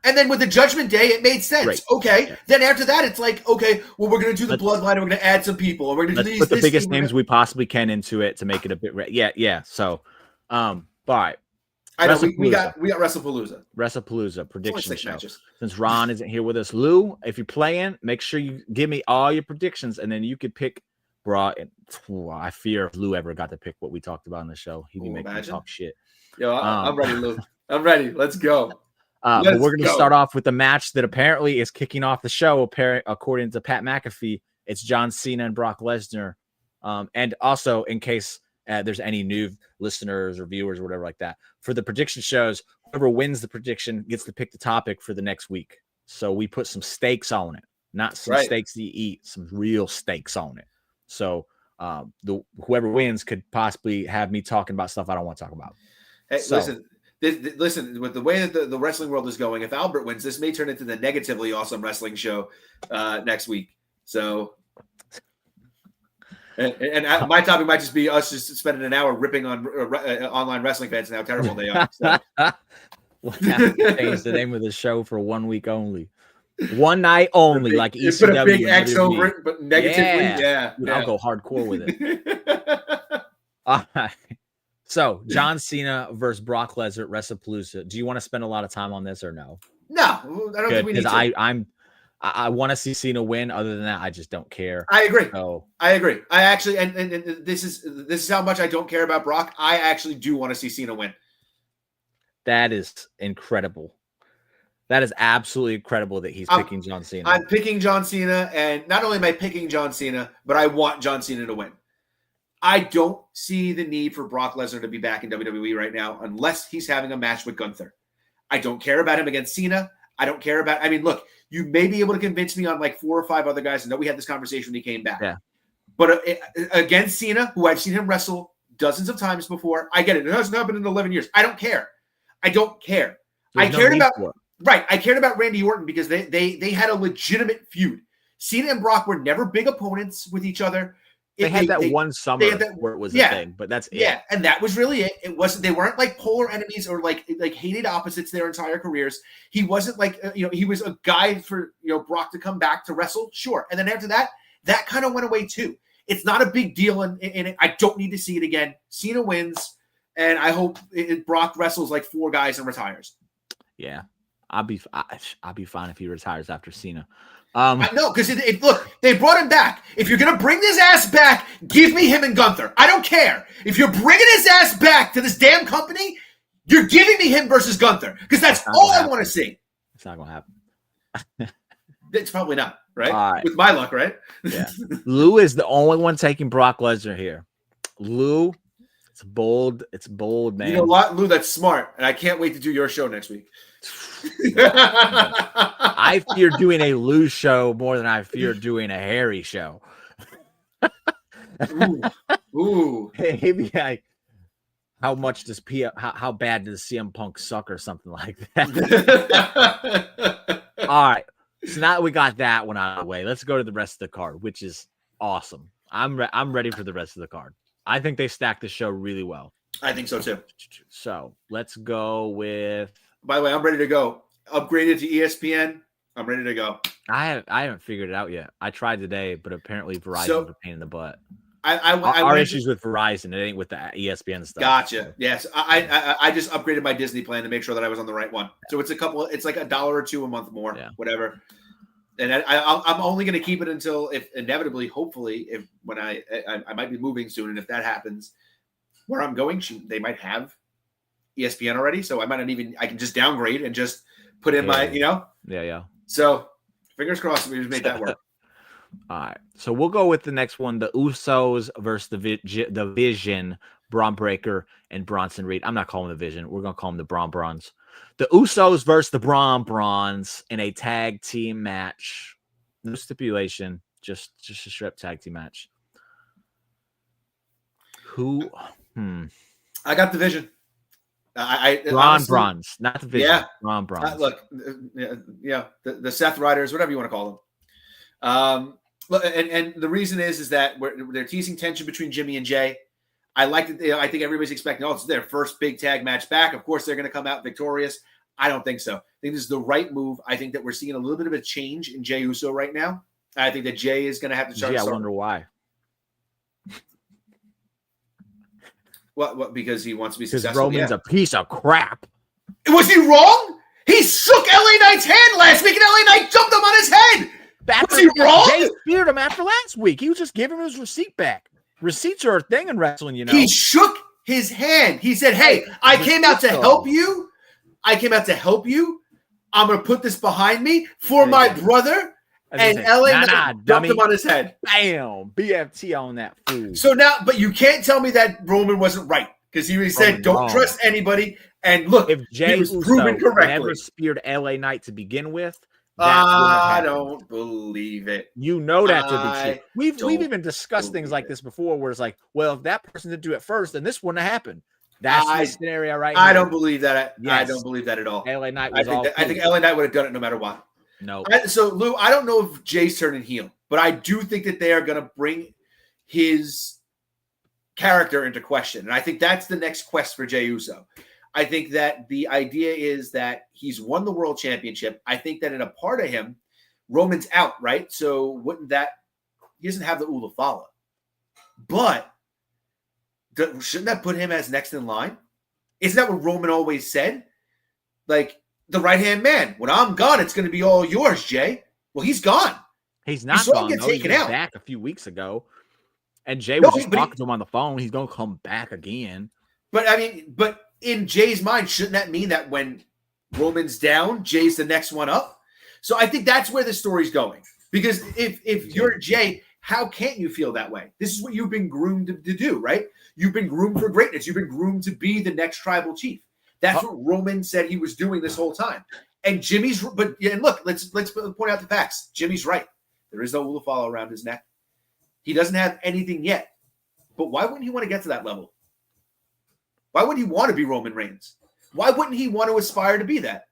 And then with the Judgment Day, it made sense. Great. Okay. Yeah. Then after that, it's like, okay, well, we're going to do the Bloodline, and we're going to add some people, and we're going to do these. Put the biggest names we possibly can into it to make it a bit. Yeah. So, all right. I know we got Wrestlepalooza. Wrestlepalooza prediction show. Matches. Since Ron isn't here with us, Lou, if you're playing, make sure you give me all your predictions, and then you could pick. Bro, I fear if Lou ever got to pick what we talked about on the show, he'd be making me talk shit. Yo, I'm ready, Lou. I'm ready. Let's go. But we're going to start off with the match that apparently is kicking off the show. According to Pat McAfee, it's John Cena and Brock Lesnar. And also, in case there's any new listeners or viewers or whatever like that, for the prediction shows, whoever wins the prediction gets to pick the topic for the next week. So we put some stakes on it, not some steaks you eat, some real stakes on it. So whoever wins could possibly have me talking about stuff I don't want to talk about. Hey, listen, with the way that the wrestling world is going, if Albert wins, this may turn into the negatively awesome wrestling show next week. So, and my topic might just be us just spending an hour ripping on online wrestling fans and how terrible they are. So. We'll have to change the name of the show for 1 week only. One night only, like ECW. Put a big X over it, but negatively, yeah. Dude, I'll go hardcore with it. All right. So, John Cena versus Brock Lesnar at Wrestlepalooza. Do you want to spend a lot of time on this or no? No, I don't think we need to. I want to see Cena win. Other than that, I just don't care. I agree. So, I agree. I actually, and this is how much I don't care about Brock. I actually do want to see Cena win. That is incredible. That is absolutely incredible that he's picking John Cena. I'm picking John Cena, and not only am I picking John Cena, but I want John Cena to win. I don't see the need for Brock Lesnar to be back in WWE right now unless he's having a match with Gunther. I don't care about him against Cena. I don't care about – I mean, look, you may be able to convince me on like 4 or 5 other guys. I know we had this conversation when he came back. Yeah. But against Cena, who I've seen him wrestle dozens of times before, I get it. It hasn't happened in 11 years. I don't care. I don't care. I cared about – right. I cared about Randy Orton because they had a legitimate feud. Cena and Brock were never big opponents with each other. They had that one summer where it was a thing, but that's it. Yeah, and that was really it. It wasn't. They weren't like polar enemies or like hated opposites their entire careers. He wasn't like he was a guy for Brock to come back to wrestle, sure. And then after that, that kind of went away too. It's not a big deal, and I don't need to see it again. Cena wins, and I hope Brock wrestles like 4 guys and retires. Yeah, I'll be fine if he retires after Cena. No, because look, they brought him back. If you're gonna bring this ass back, give me him and Gunther. I don't care. If you're bringing his ass back to this damn company, you're giving me him versus Gunther because that's all I want to see. It's not gonna happen. It's probably not, right? With my luck, right? Yeah. Lou is the only one taking Brock Lesnar here. Lou, it's bold, man. You know what, Lou? That's smart, and I can't wait to do your show next week. I fear doing a Lou show more than I fear doing a Harry show. Ooh. Maybe how much does how bad does CM Punk suck or something like that? All right. So now that we got that one out of the way, let's go to the rest of the card, which is awesome. I'm ready for the rest of the card. I think they stacked the show really well. I think so too. So let's go with. By the way, I'm ready to go. Upgraded to ESPN. I'm ready to go. I haven't figured it out yet. I tried today, but apparently Verizon's a pain in the butt. Our issues with Verizon. It ain't with the ESPN stuff. Gotcha. Yes, I just upgraded my Disney plan to make sure that I was on the right one. So it's it's like $1 or $2 a month more, whatever. And I'm only going to keep it until if inevitably, hopefully, when I might be moving soon, and if that happens, where I'm going, they might have ESPN already, so I might not even. I can just downgrade and just put in my, Yeah. So fingers crossed, we just made that work. All right, so we'll go with the next one: the Usos versus the Vision, Braun Breaker and Bronson Reed. I'm not calling them the Vision. We're gonna call them the Braun Brons. The Usos versus the Braun Brons in a tag team match. No stipulation, just a straight tag team match. Who? I got the Vision. Braun Brons, not the Vision. Yeah, Braun Brons. Look, the Seth Riders, whatever you want to call them. And the reason is that they're teasing tension between Jimmy and Jay. I like that. I think everybody's expecting, it's their first big tag match back. Of course, they're going to come out victorious. I don't think so. I think this is the right move. I think that we're seeing a little bit of a change in Jey Uso right now. I think that Jay is going to have to start. I wonder why. What? Because he wants to be successful. Roman's a piece of crap. Was he wrong? He shook LA Knight's hand last week, and LA Knight jumped him on his head. Was he wrong? Jay speared him after last week. He was just giving him his receipt back. Receipts are a thing in wrestling, He shook his hand. He said, "Hey, I came out to help you. I'm going to put this behind me for my brother." And LA Knight jumped him on his head. Bam! BFT on that fool. So now, but you can't tell me that Roman wasn't right because he said, "Don't trust anybody." And look, if Jey was proven correctly. Never speared LA Knight to begin with, I don't believe it. You know that to be true. We've even discussed things like this before, where it's like, well, if that person didn't do it first, then this wouldn't have happened. That's the scenario right now. I don't believe that. Yes. I don't believe that at all. LA Knight I think LA Knight would have done it no matter what. No. So, Lou, I don't know if Jay's turning heel, but I do think that they are going to bring his character into question. And I think that's the next quest for Jey Uso. I think that the idea is that he's won the world championship. I think that in a part of him, Roman's out, right? So he doesn't have the Ulafala. But shouldn't that put him as next in line? Isn't that what Roman always said? Like, the right-hand man. When I'm gone, it's going to be all yours, Jay. Well, he's gone. He's not gone. He was back a few weeks ago. And Jay was just talking to him on the phone. He's going to come back again. But, in Jay's mind, shouldn't that mean that when Roman's down, Jay's the next one up? So I think that's where the story's going. Because if you're Jay, how can't you feel that way? This is what you've been groomed to do, right? You've been groomed for greatness. You've been groomed to be the next tribal chief. That's what Roman said he was doing this whole time. And look, let's point out the facts. Jimmy's right. There is no Ulafala around his neck. He doesn't have anything yet. But why wouldn't he want to get to that level? Why wouldn't he want to be Roman Reigns? Why wouldn't he want to aspire to be that?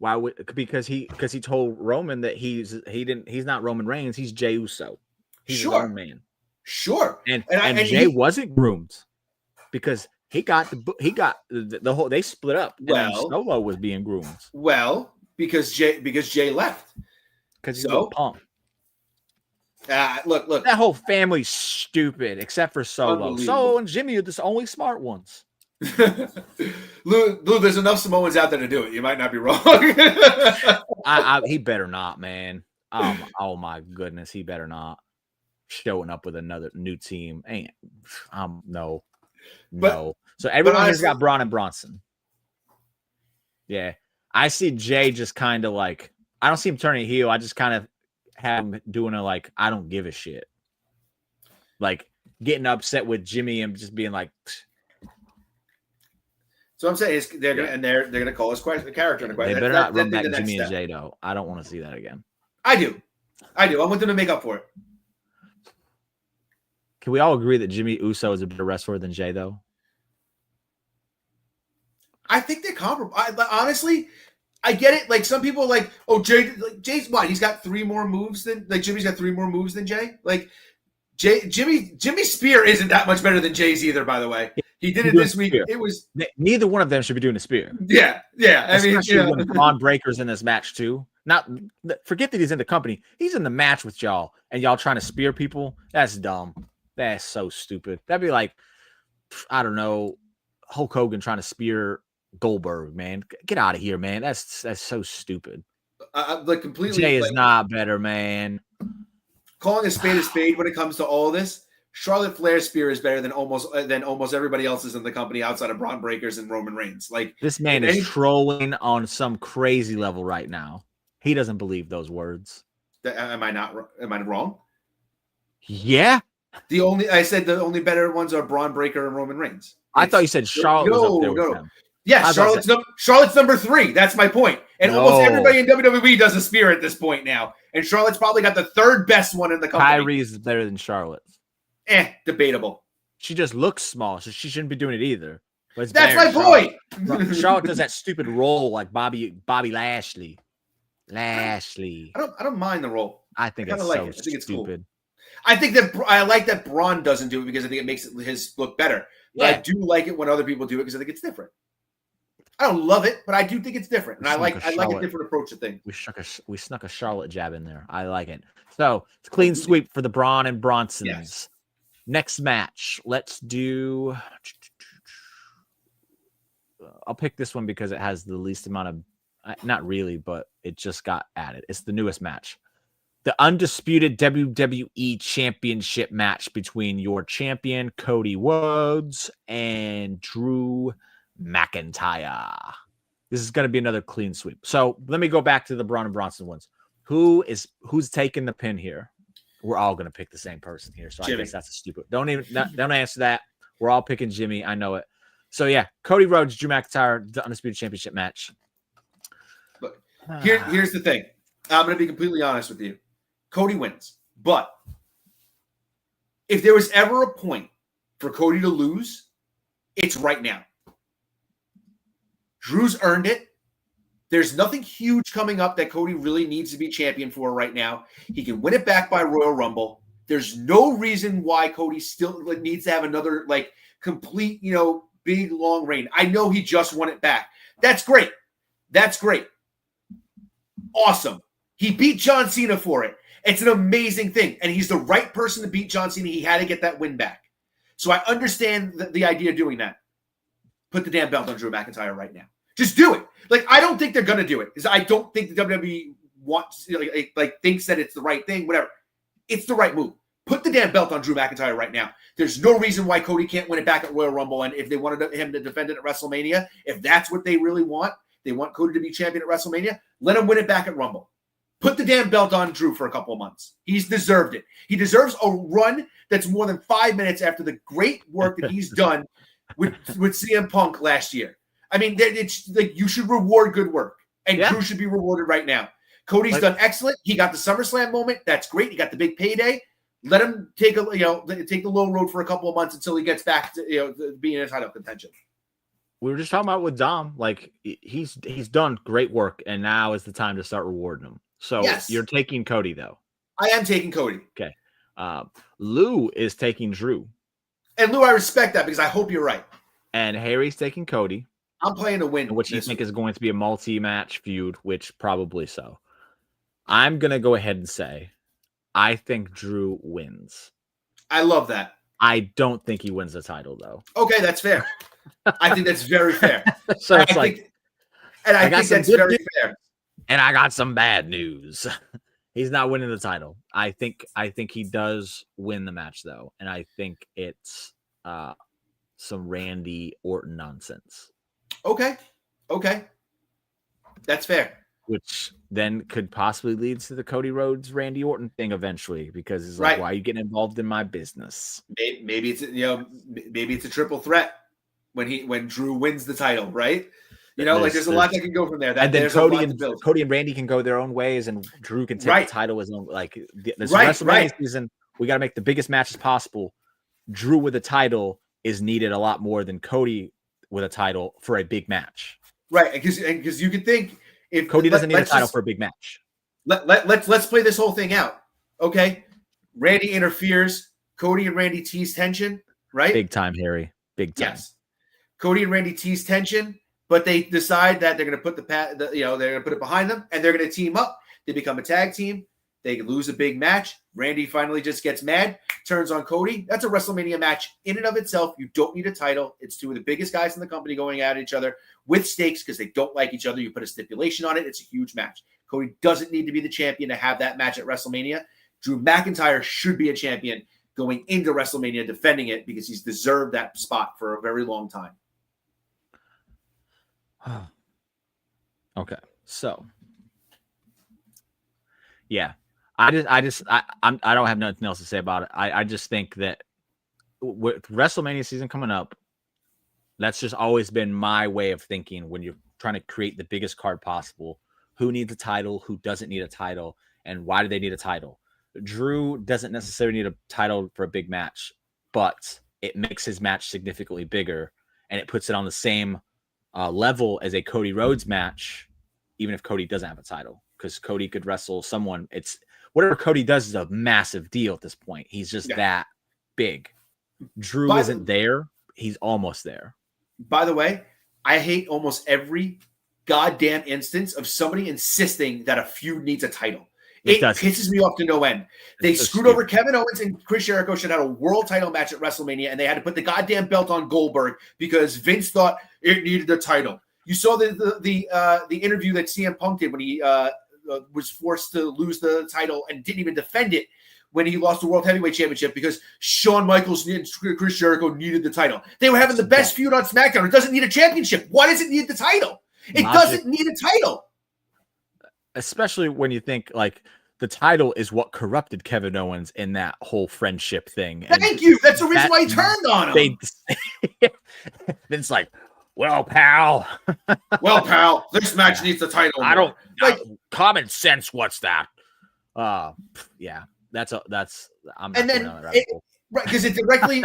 Why would because he told Roman that he's not Roman Reigns, he's Jey Uso. He's his own man. Sure. And Jey wasn't groomed because he got the whole they split up and then Solo was being groomed. Well, because Jey left. Because he's a punk. Look. That whole family's stupid except for Solo. Solo and Jimmy are the only smart ones. Lou, there's enough Samoans out there to do it. You might not be wrong. He better not, man. Oh my goodness, he better not showing up with another new team. No. So everyone has got Braun and Bronson. Yeah, I see Jay just kind of like I don't see him turning heel. I just kind of have him doing a like I don't give a shit, like getting upset with Jimmy and just being like. So I'm saying they're gonna call his character into question. They better not run back Jimmy and Jay though. I don't want to see that again. I do. I want them to make up for it. Can we all agree that Jimmy Uso is a better wrestler than Jay though? I think they're comparable. Honestly, I get it. Like some people are like, oh, Jay's what? He's got 3 more moves than Jimmy's got 3 more moves than Jay. Like Jimmy Spear isn't that much better than Jay's either. By the way, he did it this week. It was neither one of them should be doing a spear. Yeah. I mean, when Braun Breaker's in this match too. Not forget that he's in the company. He's in the match with y'all, and y'all trying to spear people. That's dumb. That's so stupid. That'd be like, I don't know, Hulk Hogan trying to spear Goldberg, man. Get out of here, man. That's so stupid. Like completely. Jay is not better, man. Calling a spade when it comes to all this. Charlotte Flair's spear is better than almost everybody else's in the company outside of Braun Breakers and Roman Reigns. Like this man is trolling on some crazy level right now. He doesn't believe those words. Am I wrong? Yeah. I said the only better ones are Braun Breaker and Roman Reigns. I thought you said Charlotte was up there with them. Yeah, Charlotte's number 3. That's my point. And almost everybody in WWE does a spear at this point now. And Charlotte's probably got the 3rd best one in the company. Kyrie's is better than Charlotte. Debatable. She just looks small, so she shouldn't be doing it either. But that's my point. Charlotte does that stupid roll like Bobby Lashley. I don't mind the roll. I think it's so stupid. Cool. I like that Braun doesn't do it because I think it makes his look better. But I do like it when other people do it because I think it's different. I don't love it, but I do think it's different, and I like a different approach to things. We snuck a Charlotte jab in there. I like it. So it's clean sweep for the Braun and Bronsons. Yes. Next match, let's do. I'll pick this one because it has the least amount of. Not really, but it just got added. It's the newest match. The undisputed WWE Championship match between your champion, Cody Rhodes, and Drew McIntyre. This is going to be another clean sweep. So let me go back to the Braun and Bronson ones. Who's taking the pin here? We're all going to pick the same person here. So Jimmy. I guess that's a stupid. Don't answer that. We're all picking Jimmy. I know it. So yeah, Cody Rhodes, Drew McIntyre, the undisputed championship match. But here's the thing. I'm going to be completely honest with you. Cody wins. But if there was ever a point for Cody to lose, it's right now. Drew's earned it. There's nothing huge coming up that Cody really needs to be champion for right now. He can win it back by Royal Rumble. There's no reason why Cody still needs to have another complete, big long reign. I know he just won it back. That's great. Awesome. He beat John Cena for it. It's an amazing thing. And he's the right person to beat John Cena. He had to get that win back. So I understand the idea of doing that. Put the damn belt on Drew McIntyre right now. Just do it. I don't think they're going to do it. Because I don't think the WWE wants, thinks that it's the right thing, whatever. It's the right move. Put the damn belt on Drew McIntyre right now. There's no reason why Cody can't win it back at Royal Rumble. And if they wanted him to defend it at WrestleMania, if that's what they really want, they want Cody to be champion at WrestleMania, let him win it back at Rumble. Put the damn belt on Drew for a couple of months. He's deserved it. He deserves a run that's more than 5 minutes after the great work that he's done with CM Punk last year. I mean, it's you should reward good work, and Drew should be rewarded right now. Cody's done excellent. He got the SummerSlam moment. That's great. He got the big payday. Let him take the low road for a couple of months until he gets back to being in title contention. we were just talking about with Dom. Like he's done great work, and now is the time to start rewarding him. So Yes. you're taking Cody though. I am taking Cody. Okay. Lou is taking Drew. And Lou, I respect that because I hope you're right. And Harry's taking Cody. I'm playing to win. Which you think is going to be a multi-match feud, which probably so. I'm going to go ahead and say I think Drew wins. I love that. I don't think he wins the title, though. Okay, that's fair. I think that's very fair. So it's I think that's very fair. And I got some bad news. He's not winning the title. I think he does win the match, though. And I think it's some Randy Orton nonsense. Okay. That's fair. Which then could possibly lead to the Cody Rhodes Randy Orton thing eventually, because it's like, why are you getting involved in my business? Maybe it's maybe it's a triple threat when Drew wins the title, right? There's a lot that can go from there. And then Cody and Randy can go their own ways, and Drew can take the title as own. Like this WrestleMania season, we got to make the biggest matches possible. Drew with a title is needed a lot more than Cody with a title for a big match. Right, because you could think if Cody doesn't need a title for a big match. Let's play this whole thing out. Okay, Randy interferes. Cody and Randy tease tension. Right, big time, Harry. Big time. Yes, Cody and Randy tease tension, but they decide that they're going to put they're going to put it behind them, and they're going to team up. They become a tag team. They lose a big match. Randy finally just gets mad, turns on Cody. That's a WrestleMania match in and of itself. You don't need a title. It's two of the biggest guys in the company going at each other with stakes because they don't like each other. You put a stipulation on it. It's a huge match. Cody doesn't need to be the champion to have that match at WrestleMania. Drew McIntyre should be a champion going into WrestleMania, defending it because he's deserved that spot for a very long time. Okay, so yeah. I don't have nothing else to say about it. I just think that with WrestleMania season coming up, that's just always been my way of thinking when you're trying to create the biggest card possible. Who needs a title? Who doesn't need a title? And why do they need a title? Drew doesn't necessarily need a title for a big match, but it makes his match significantly bigger, and it puts it on the same level as a Cody Rhodes match, even if Cody doesn't have a title, because Cody could wrestle someone. It's whatever Cody does is a massive deal at this point. He's just that big. Drew isn't there. He's almost there. By the way, I hate almost every goddamn instance of somebody insisting that a feud needs a title. It pisses me off to no end. They screwed over Kevin Owens, and Chris Jericho should have had a world title match at WrestleMania, and they had to put the goddamn belt on Goldberg because Vince thought it needed a title. You saw the interview that CM Punk did when he was forced to lose the title and didn't even defend it when he lost the World Heavyweight Championship because Shawn Michaels and Chris Jericho needed the title. They were having the best feud on SmackDown. It doesn't need a championship. Why does it need the title? It doesn't need a title. Especially when you think like the title is what corrupted Kevin Owens in that whole friendship thing. Thank you. That's the reason why he turned on him. It's like, well, pal, this match needs the title. I don't like common sense. What's that? Yeah, I'm not going on that rabbit hole. Right, because it directly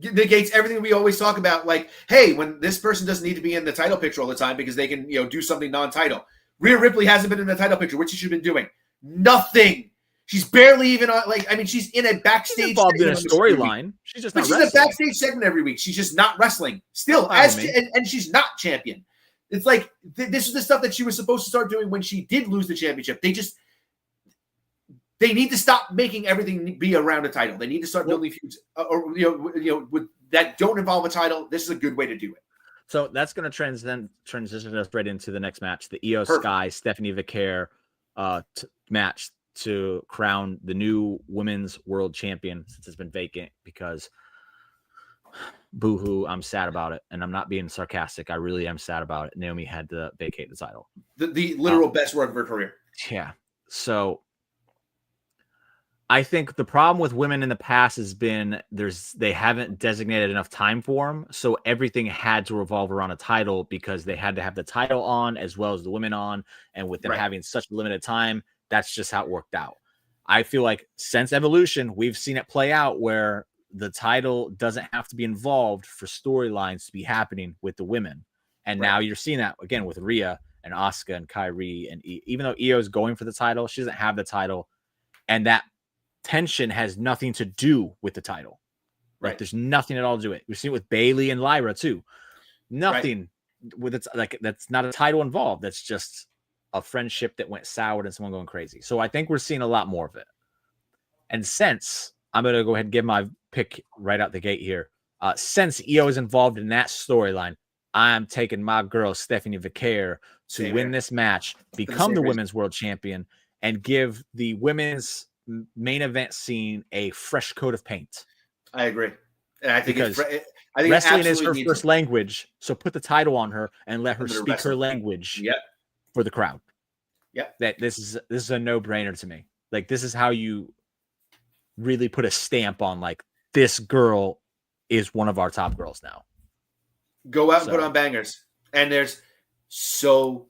negates everything we always talk about. Like, hey, when this person doesn't need to be in the title picture all the time because they can, do something non-title. Rhea Ripley hasn't been in the title picture. What she should have been doing? Nothing. She's barely even on. She's in a backstage. She's involved in a storyline. She's just not wrestling. She's in a backstage segment every week. She's just not wrestling. Still, and she's not champion. It's like this is the stuff that she was supposed to start doing when she did lose the championship. They need to stop making everything be around a title. They need to start building feuds, with that don't involve a title. This is a good way to do it. So that's going to transition us right into the next match, the Io Sky Stephanie Vicaire match to crown the new women's world champion since it's been vacant because boo-hoo, I'm sad about it. And I'm not being sarcastic. I really am sad about it. Naomi had to vacate the title. The literal best work of her career. Yeah. So I think the problem with women in the past has been they haven't designated enough time for them. So everything had to revolve around a title because they had to have the title on as well as the women on. And with them having such limited time, that's just how it worked out. I feel like since Evolution, we've seen it play out where the title doesn't have to be involved for storylines to be happening with the women. And now you're seeing that again with Rhea and Asuka and Kyrie. And even though Io is going for the title, she doesn't have the title. And that tension has nothing to do with the title. Like there's nothing at all to do with it. We've seen it with Bayley and Lyra too. Nothing with it's like that's not a title involved. That's just a friendship that went sour and someone going crazy. So I think we're seeing a lot more of it. And since I'm going to go ahead and give my pick right out the gate here, since Io is involved in that storyline, I'm taking my girl Stephanie Vicaire to win this match, become the women's world champion, and give the women's main event scene a fresh coat of paint. I agree. And I think wrestling is her first language, so put the title on her and let her speak her language for the crowd. That this is a no-brainer to me. Like, this is how you really put a stamp on, like, this girl is one of our top girls now. Go out and put on bangers. And there's so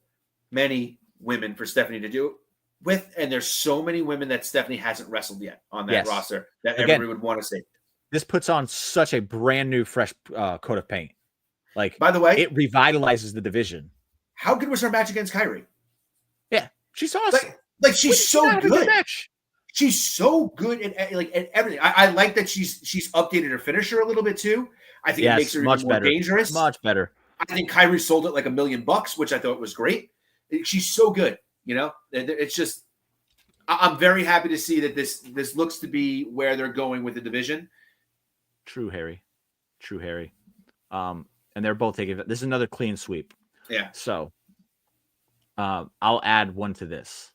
many women for Stephanie to do it with, and there's so many women that Stephanie hasn't wrestled yet on that roster that everybody would want to see. This puts on such a brand new, fresh coat of paint. Like, by the way, it revitalizes the division. How good was her match against Kyrie? Yeah, she's awesome. Like she's so good. She's so good at everything. I like that she's updated her finisher a little bit too. I think it makes her even more dangerous. Much better. I think Kyrie sold it like $1 million, which I thought was great. She's so good. You know, it's just I'm very happy to see that this looks to be where they're going with the division. True, Harry. And they're both taking this is another clean sweep. Yeah. So I'll add one to this.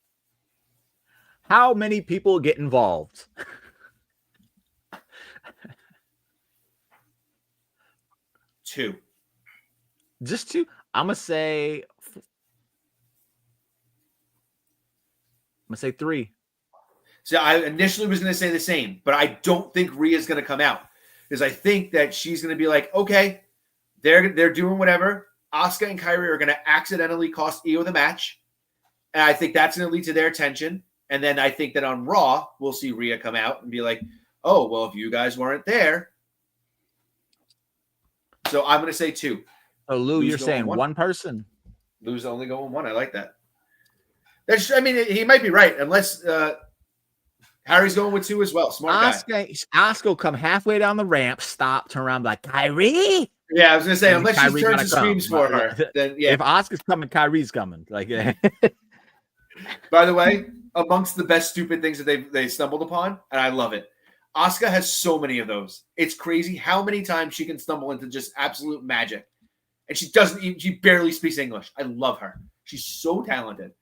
How many people get involved? Two. Just two? I'm gonna say three. So I initially was going to say the same, but I don't think Rhea's going to come out because I think that she's going to be like, okay, they're doing whatever. Asuka and Kyrie are going to accidentally cost Io the match, and I think that's going to lead to their tension. And then I think that on Raw, we'll see Rhea come out and be like, oh, well, if you guys weren't there. So I'm going to say two. Oh, Lou, you're saying one person? Lou's only going one. I like that. He might be right, unless Harry's going with two as well. Smart guy. Asuka will come halfway down the ramp, stop, turn around, be like, Kyrie? Yeah, I was going to say, unless she turns and screams for her. Then, yeah. If Asuka's coming, Kyrie's coming. Like, By the way, amongst the best stupid things that they stumbled upon, and I love it, Asuka has so many of those. It's crazy how many times she can stumble into just absolute magic. And she barely speaks English. I love her. She's so talented.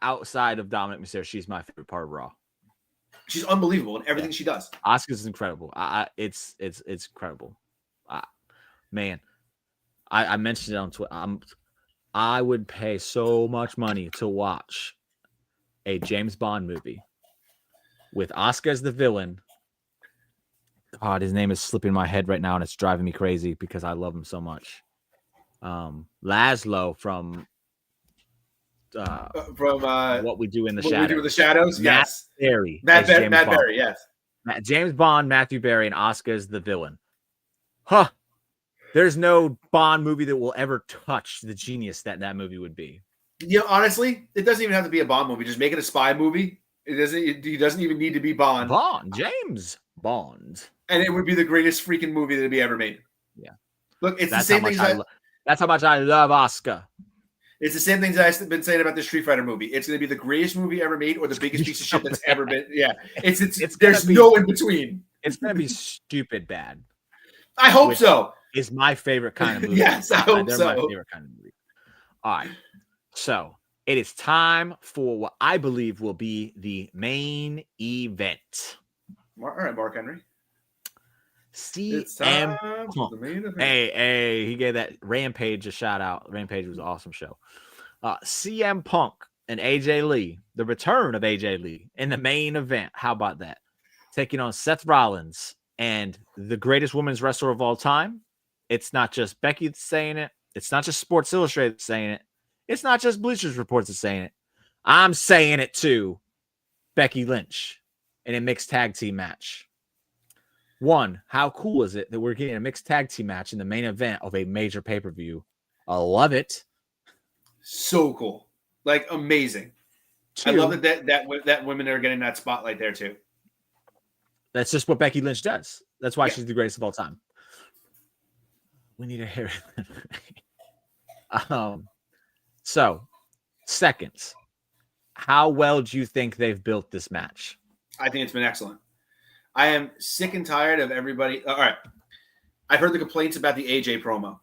Outside of Dominik Mysterio, she's my favorite part of Raw. She's unbelievable in everything she does. Asuka's incredible. It's incredible. Man, I mentioned it on Twitter. I would pay so much money to watch a James Bond movie with Asuka as the villain. God, his name is slipping my head right now, and it's driving me crazy because I love him so much. Laszlo from What We Do in the Shadows. What We Do in the Shadows, yes. Matt Berry, yes. James Bond, Matthew Berry, and Asuka is the villain. Huh. There's no Bond movie that will ever touch the genius that movie would be. You know, honestly, it doesn't even have to be a Bond movie. Just make it a spy movie. He doesn't even need to be Bond. James Bond. And it would be the greatest freaking movie that would be ever made. Yeah. Look, it's the same thing. That's how much I love Asuka. It's the same things I've been saying about the Street Fighter movie. It's going to be the greatest movie ever made or the biggest piece of shit that's ever been. Yeah. There's no in between. It's going to be stupid bad. I hope so. Is my favorite kind of movie. Yes, I hope so. They're my favorite kind of movie. All right. So it is time for what I believe will be the main event. All right, Mark Henry. CM Punk. Hey, he gave that Rampage a shout out. Rampage was an awesome show. CM Punk and AJ Lee, the return of AJ Lee in the main event. How about that? Taking on Seth Rollins and the greatest women's wrestler of all time. It's not just Becky that's saying it. It's not just Sports Illustrated that's saying it. It's not just Bleachers Reports that's saying it. I'm saying it too. Becky Lynch in a mixed tag team match. One, how cool is it that we're getting a mixed tag team match in the main event of a major pay-per-view? I love it. So cool. Like, amazing. Two, I love that women are getting that spotlight there, too. That's just what Becky Lynch does. That's why Yeah. she's the greatest of all time. We need to hear it. So, seconds. How well do you think they've built this match? I think it's been excellent. I am sick and tired of everybody. All right. I've heard the complaints about the AJ promo.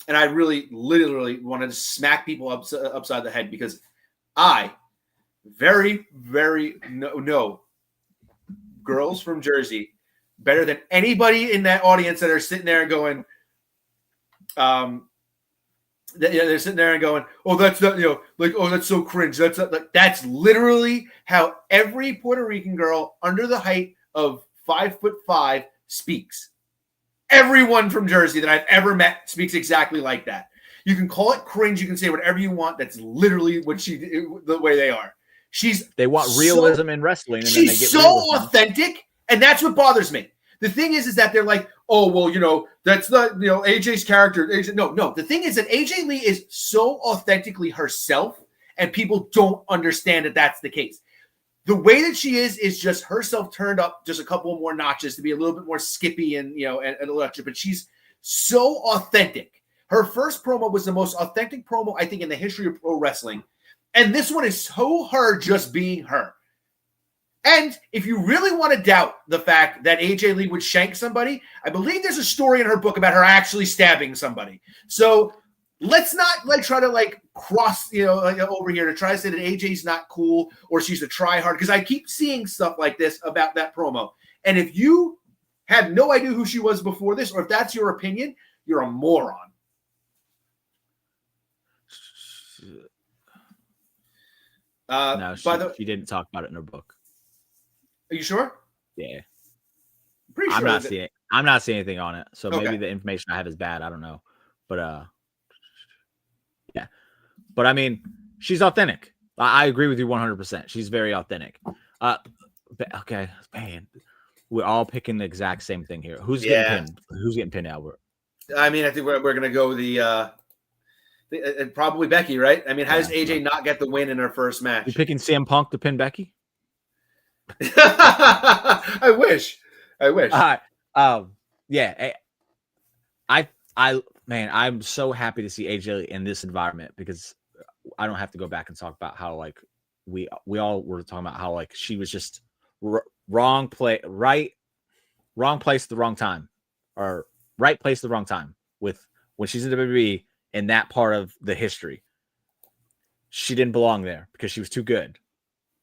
And I really, literally wanted to smack people upside the head because I very, very know girls from Jersey better than anybody in that audience that are sitting there and going, they're sitting there and going, oh, that's not, like, oh, that's so cringe. That's not, like, that's literally how every Puerto Rican girl under the height of 5'5" speaks. Everyone from Jersey that I've ever met speaks exactly like that. You can call it cringe. You can say whatever you want. That's literally what the way they are. They want realism in wrestling. And she's then they get so authentic. And that's what bothers me. The thing is that they're like, oh, well, that's not, AJ's character. AJ, no. The thing is that AJ Lee is so authentically herself, and people don't understand that that's the case. The way that she is just herself turned up just a couple more notches to be a little bit more skippy and electric, but she's so authentic. Her first promo was the most authentic promo, I think, in the history of pro wrestling. And this one is so her just being her. And if you really want to doubt the fact that AJ Lee would shank somebody, I believe there's a story in her book about her actually stabbing somebody. So let's not try to cross, over here to try to say that AJ's not cool or she's a tryhard, because I keep seeing stuff like this about that promo. And if you had no idea who she was before this, or if that's your opinion, you're a moron. No, she didn't talk about it in her book. Are you sure? Yeah. Pretty sure. I'm not seeing anything on it. So okay. Maybe the information I have is bad. I don't know. But yeah. But I mean, she's authentic. I agree with you 100%. She's very authentic. Okay, man. We're all picking the exact same thing here. Who's getting pinned? Who's getting pinned, Albert? I mean, I think we're going to go probably Becky, right? I mean, how does AJ not get the win in her first match? You picking CM Punk to pin Becky? I wish. Yeah. I'm so happy to see AJ in this environment, because I don't have to go back and talk about how we all were talking about how she was just wrong place at the wrong time, or right place at the wrong time with when she's in WWE in that part of the history. She didn't belong there because she was too good.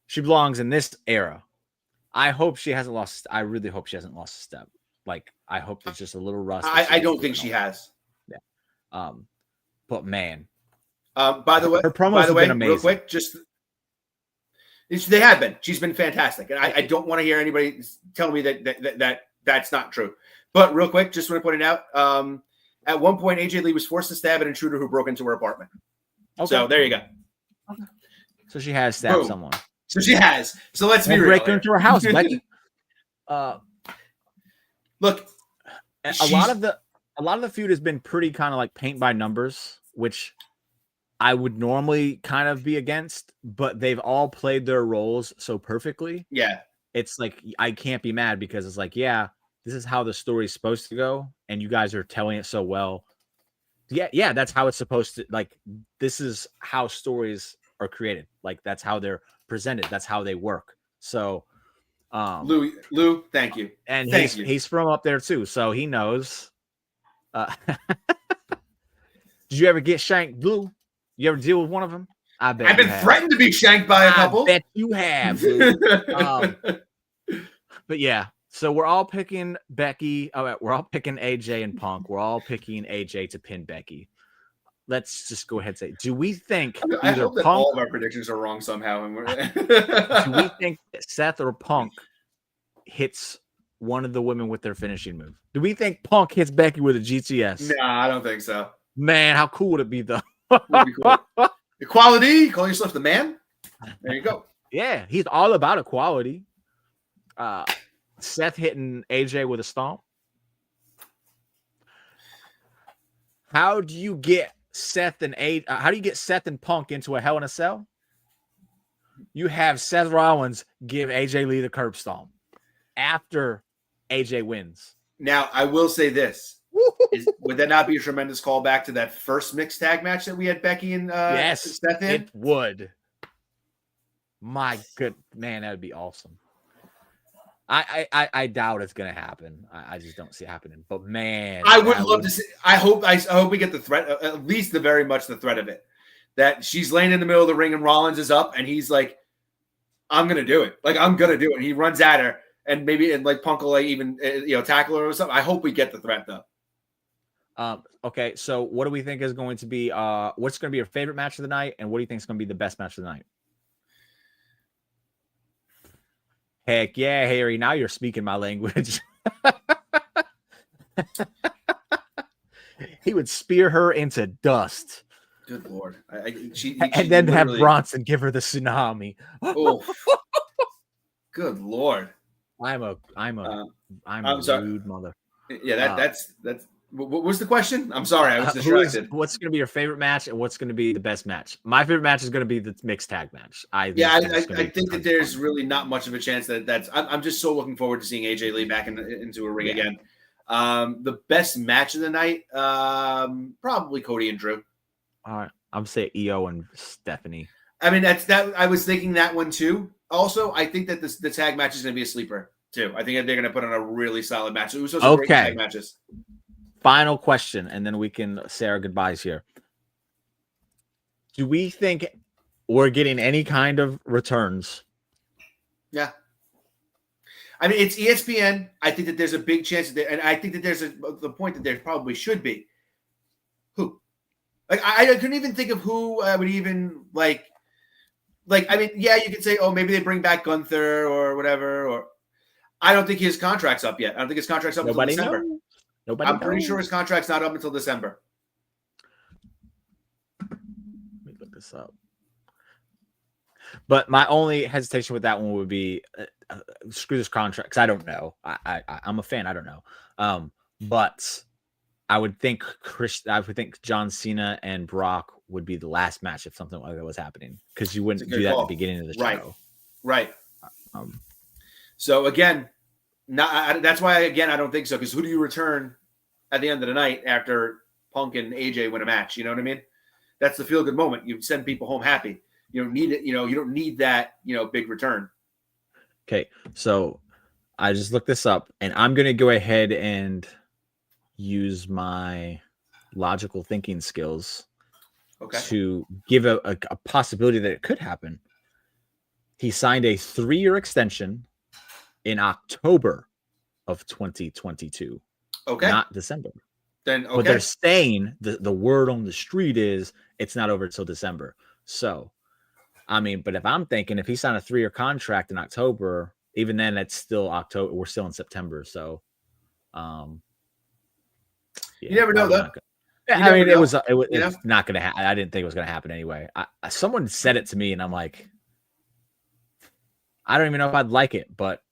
She belongs in this era. I hope she hasn't lost. I really hope she hasn't lost a step. I hope it's just a little rust. I don't think she has. Yeah. But man. By the way, her promos have been amazing. Real quick, they have been. She's been fantastic, and I don't want to hear anybody tell me that that's not true. But real quick, just want to point it out. At one point, AJ Lee was forced to stab an intruder who broke into her apartment. Okay. So there you go. Okay. So she has stabbed someone. So she has. So let's be real. Break into her house, Becky. Look, a lot of the feud has been pretty kind of paint by numbers, which I would normally kind of be against, but they've all played their roles so perfectly. Yeah. It's I can't be mad, because it's this is how the story's supposed to go, and you guys are telling it so well. Yeah, that's how it's supposed to. This is how stories are created. That's how they're presented. That's how they work. So, Lou, thank you. And he's from up there too, so he knows. Did you ever get shanked, Lou? You ever deal with one of them? I bet. I've been threatened to be shanked by a couple. I bet you have. But yeah. So we're all picking Becky. We're all picking AJ and Punk. We're all picking AJ to pin Becky. Let's just go ahead and say, do we think I hope that all of our predictions are wrong somehow? Do we think that Seth or Punk hits one of the women with their finishing move? Do we think Punk hits Becky with a GTS? Nah, I don't think so. Man, how cool would it be, though? Be cool. Equality, calling yourself the man. There you go. Yeah, he's all about equality. Seth hitting AJ with a stomp. How do you get Seth and Punk into a Hell in a Cell? You have Seth Rollins give AJ Lee the curb stomp after AJ wins. Now, I will say this. Would that not be a tremendous callback to that first mixed tag match that we had Becky and yes, Seth in? It would. My good man, that would be awesome. I doubt it's gonna happen. I just don't see it happening. But man, I would love to see. I hope we get the threat, at least the very much the threat of it. That she's laying in the middle of the ring and Rollins is up and he's like, "I'm gonna do it. Like I'm gonna do it." And he runs at her and maybe like Punk will like even tackle her or something. I hope we get the threat though. Okay, so what do we think is going to be? What's going to be your favorite match of the night, and what do you think is going to be the best match of the night? Heck yeah, Harry! Now you're speaking my language. He would spear her into dust. Good Lord! And then have Bronson give her the tsunami. Oh, good Lord! I'm a rude mother. Yeah, that's. What was the question? I'm sorry, I was distracted. What's going to be your favorite match, and what's going to be the best match? My favorite match is going to be the mixed tag match. I think that there's really not much of a chance that's. I'm just so looking forward to seeing AJ Lee back into a ring again. The best match of the night, probably Cody and Drew. All right, I'm saying EO and Stephanie. I mean, that's that. I was thinking that one too. Also, I think that the tag match is going to be a sleeper too. I think that they're going to put on a really solid match. It was so great tag matches. Final question, and then we can say our goodbyes here. Do we think we're getting any kind of returns? Yeah. I mean, it's ESPN. I think that there's a big chance that, and I think that there's the point that there probably should be. Who? Like, I couldn't even think of who I would even like. I mean, yeah, you could say, oh, maybe they bring back Gunther or whatever. Or I don't think his contract's up yet. I don't think his contract's up until December. I'm pretty sure his contract's not up until December. Let me look this up. But my only hesitation with that one would be screw this contract because I don't know. I'm a fan. I don't know. But I would think John Cena and Brock would be the last match if something like that was happening because you wouldn't do that at the beginning of the show. Right. So again. That's why, again, I don't think so. Because who do you return at the end of the night after Punk and AJ win a match? You know what I mean? That's the feel-good moment. You send people home happy. You don't need it. You don't need that, big return. Okay, so I just looked this up, and I'm going to go ahead and use my logical thinking skills to give a possibility that it could happen. He signed a 3-year extension in October of 2022. Okay. Not December. Then okay. But they're saying the word on the street is it's not over until December. So, I mean, but if I'm thinking if he signed a 3-year contract in October, even then it's still October. We're still in September. So, you never know though. I mean, it was not going to happen. I didn't think it was going to happen anyway. Someone said it to me and I'm like, I don't even know if I'd like it, but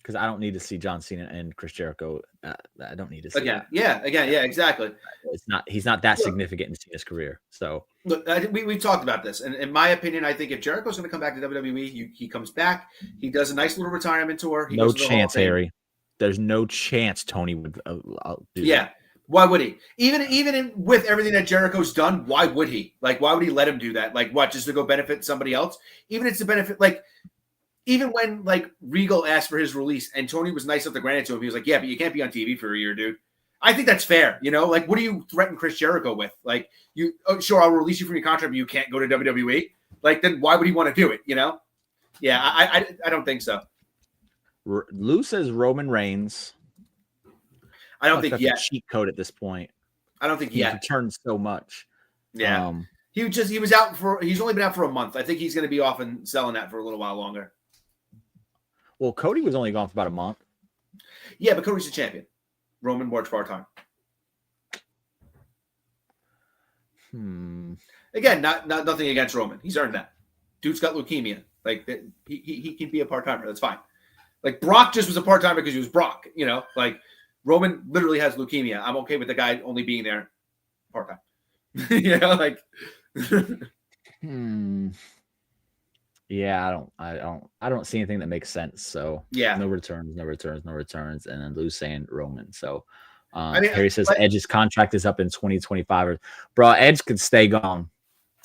because I don't need to see John Cena and Chris Jericho. I don't need to see that. Yeah, exactly. He's not that significant in Cena's career. So look, we talked about this, and in my opinion, I think if Jericho's going to come back to WWE, he comes back, he does a nice little retirement tour. No chance, Harry. There's no chance Tony would do that. Why would he? Even with everything that Jericho's done, why would he? Like, why would he let him do that? Like, what, just to go benefit somebody else? Even it's to benefit, like, even when, like, Regal asked for his release and Tony was nice enough to grant it to him, he was like, yeah, but you can't be on TV for a year, dude. I think that's fair, Like, what do you threaten Chris Jericho with? Like, sure, I'll release you from your contract, but you can't go to WWE? Like, then why would he want to do it, Yeah, I don't think so. Lou says Roman Reigns. I don't think yet. A cheat code at this point. I don't think yet. He's returned so much. Yeah. He's only been out for a month. I think he's going to be off and selling that for a little while longer. Well, Cody was only gone for about a month. Yeah, but Cody's the champion. Roman works part-time. Again, not nothing against Roman. He's earned that. Dude's got leukemia. Like, he can be a part-timer. That's fine. Like Brock just was a part-timer because he was Brock, you know, like Roman literally has leukemia. I'm okay with the guy only being there part-time. You know, like Yeah, I don't see anything that makes sense. So yeah, no returns, and then Lou's saying Roman. So I mean, Harry says Edge's contract is up in 2025. Bro, Edge could stay gone.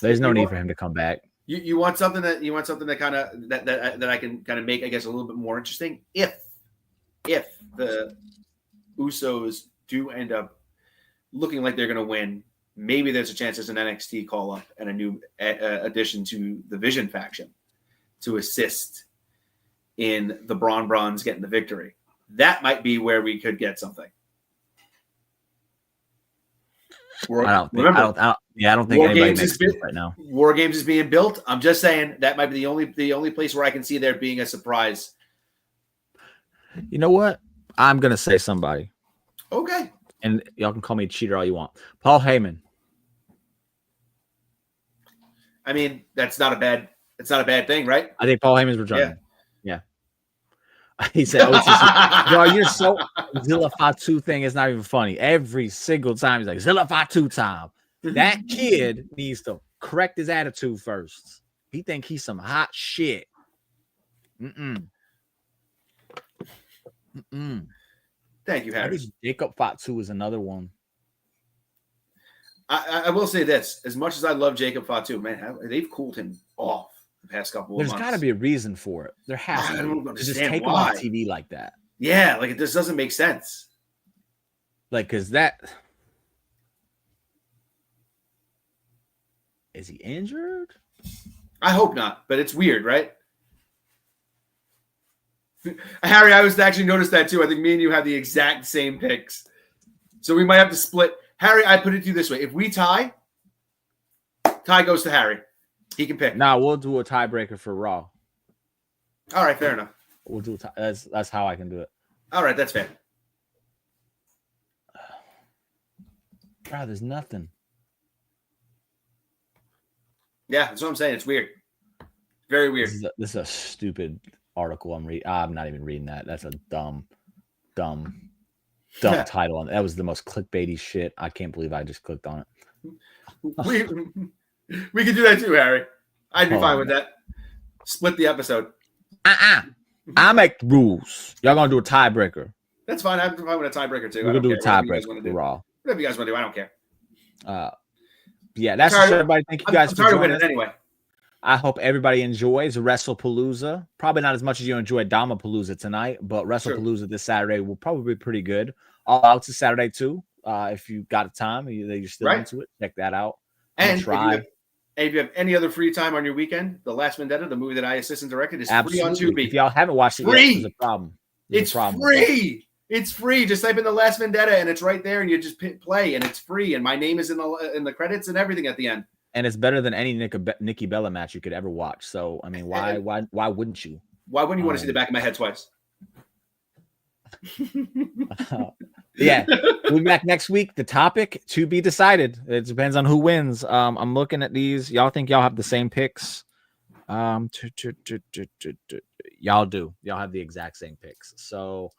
There's no need for him to come back. You want something that kind of that I can kind of make, I guess, a little bit more interesting. If the Usos do end up looking like they're going to win, maybe there's a chance there's an NXT call up and a new addition to the Vision faction to assist in the Braun Brawns getting the victory. That might be where we could get something. I don't think anybody makes sense right now. War Games is being built. I'm just saying that might be the only place where I can see there being a surprise. You know what? I'm gonna say somebody. Okay. And y'all can call me a cheater all you want. Paul Heyman. I mean, it's not a bad thing, right? I think Paul Heyman's returning. Yeah. He said, bro, you're so Zilla Fatu thing is not even funny. Every single time he's like, Zilla Fatu time. That kid needs to correct his attitude first. He think he's some hot shit. Thank you, Harry. I think Jacob Fatu is another one. I will say this: as much as I love Jacob Fatu, man, they've cooled him off the past couple of months. There's got to be a reason for it. There has to. I don't understand just take why. him off TV like that. Yeah, like it just doesn't make sense. Like, cause that is he injured? I hope not, but it's weird, right? Harry, I was actually noticed that too. I think me and you have the exact same picks, so we might have to split. Harry, I put it to you this way: if we tie goes to Harry. He can pick. Nah, we'll do a tiebreaker for Raw. All right, fair enough. We'll do that's how I can do it. All right, that's fair. Bro, there's nothing. Yeah, that's what I'm saying. It's weird. Very weird. This is a stupid article I'm reading. I'm not even reading that. That's a dumb title on it. That was the most clickbaity shit. I can't believe I just clicked on it. We could do that too, Harry. I'd be fine with that. Split the episode. I make the rules. Y'all gonna do a tiebreaker. That's fine. I'm fine with a tiebreaker too. We're gonna do a tiebreaker for Raw. Whatever you guys want to do, I don't care. Yeah, that's just everybody. Thank you guys for joining us. Anyway. I hope everybody enjoys Wrestlepalooza. Probably not as much as you enjoyed Domapalooza tonight, but Wrestlepalooza this Saturday will probably be pretty good. All Out's is Saturday too. If you got time, you're still into it, check that out. And if you have any other free time on your weekend, The Last Vendetta, the movie that I assist and directed, is free on Tubi. If y'all haven't watched it yet, there's a problem. It's free. It's free. Just type in The Last Vendetta, and it's right there, and you just play, and it's free. And my name is in the credits and everything at the end. And it's better than any Nikki Bella match you could ever watch. So I mean, why wouldn't you? Why wouldn't you want to see the back of my head twice? Yeah, we'll be back next week. The topic to be decided. It depends on who wins. I'm looking at these. Y'all think y'all have the same picks? Y'all do. Y'all have the exact same picks. So,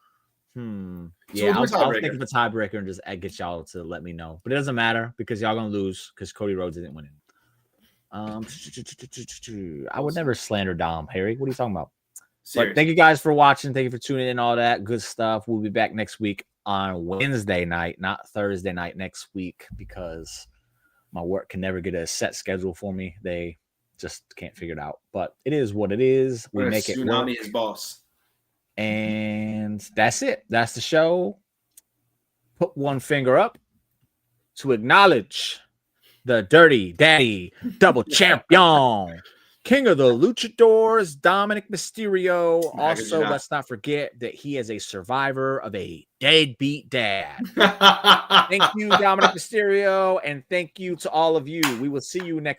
yeah, I'll think of a tiebreaker and just get y'all to let me know. But it doesn't matter because y'all gonna lose because Cody Rhodes isn't winning. I would never slander Dom. Harry, what are you talking about? But thank you guys for watching. Thank you for tuning in. All that good stuff. We'll be back next week on Wednesday night, not Thursday night next week, because my work can never get a set schedule for me. They just can't figure it out. But it is what it is. We make it work. Tsunami is boss. And that's it. That's the show. Put one finger up to acknowledge the Dirty Daddy Double Champion, King of the Luchadors, Dominik Mysterio. Also, let's not forget that he is a survivor of a deadbeat dad. Thank you, Dominik Mysterio, and thank you to all of you. We will see you next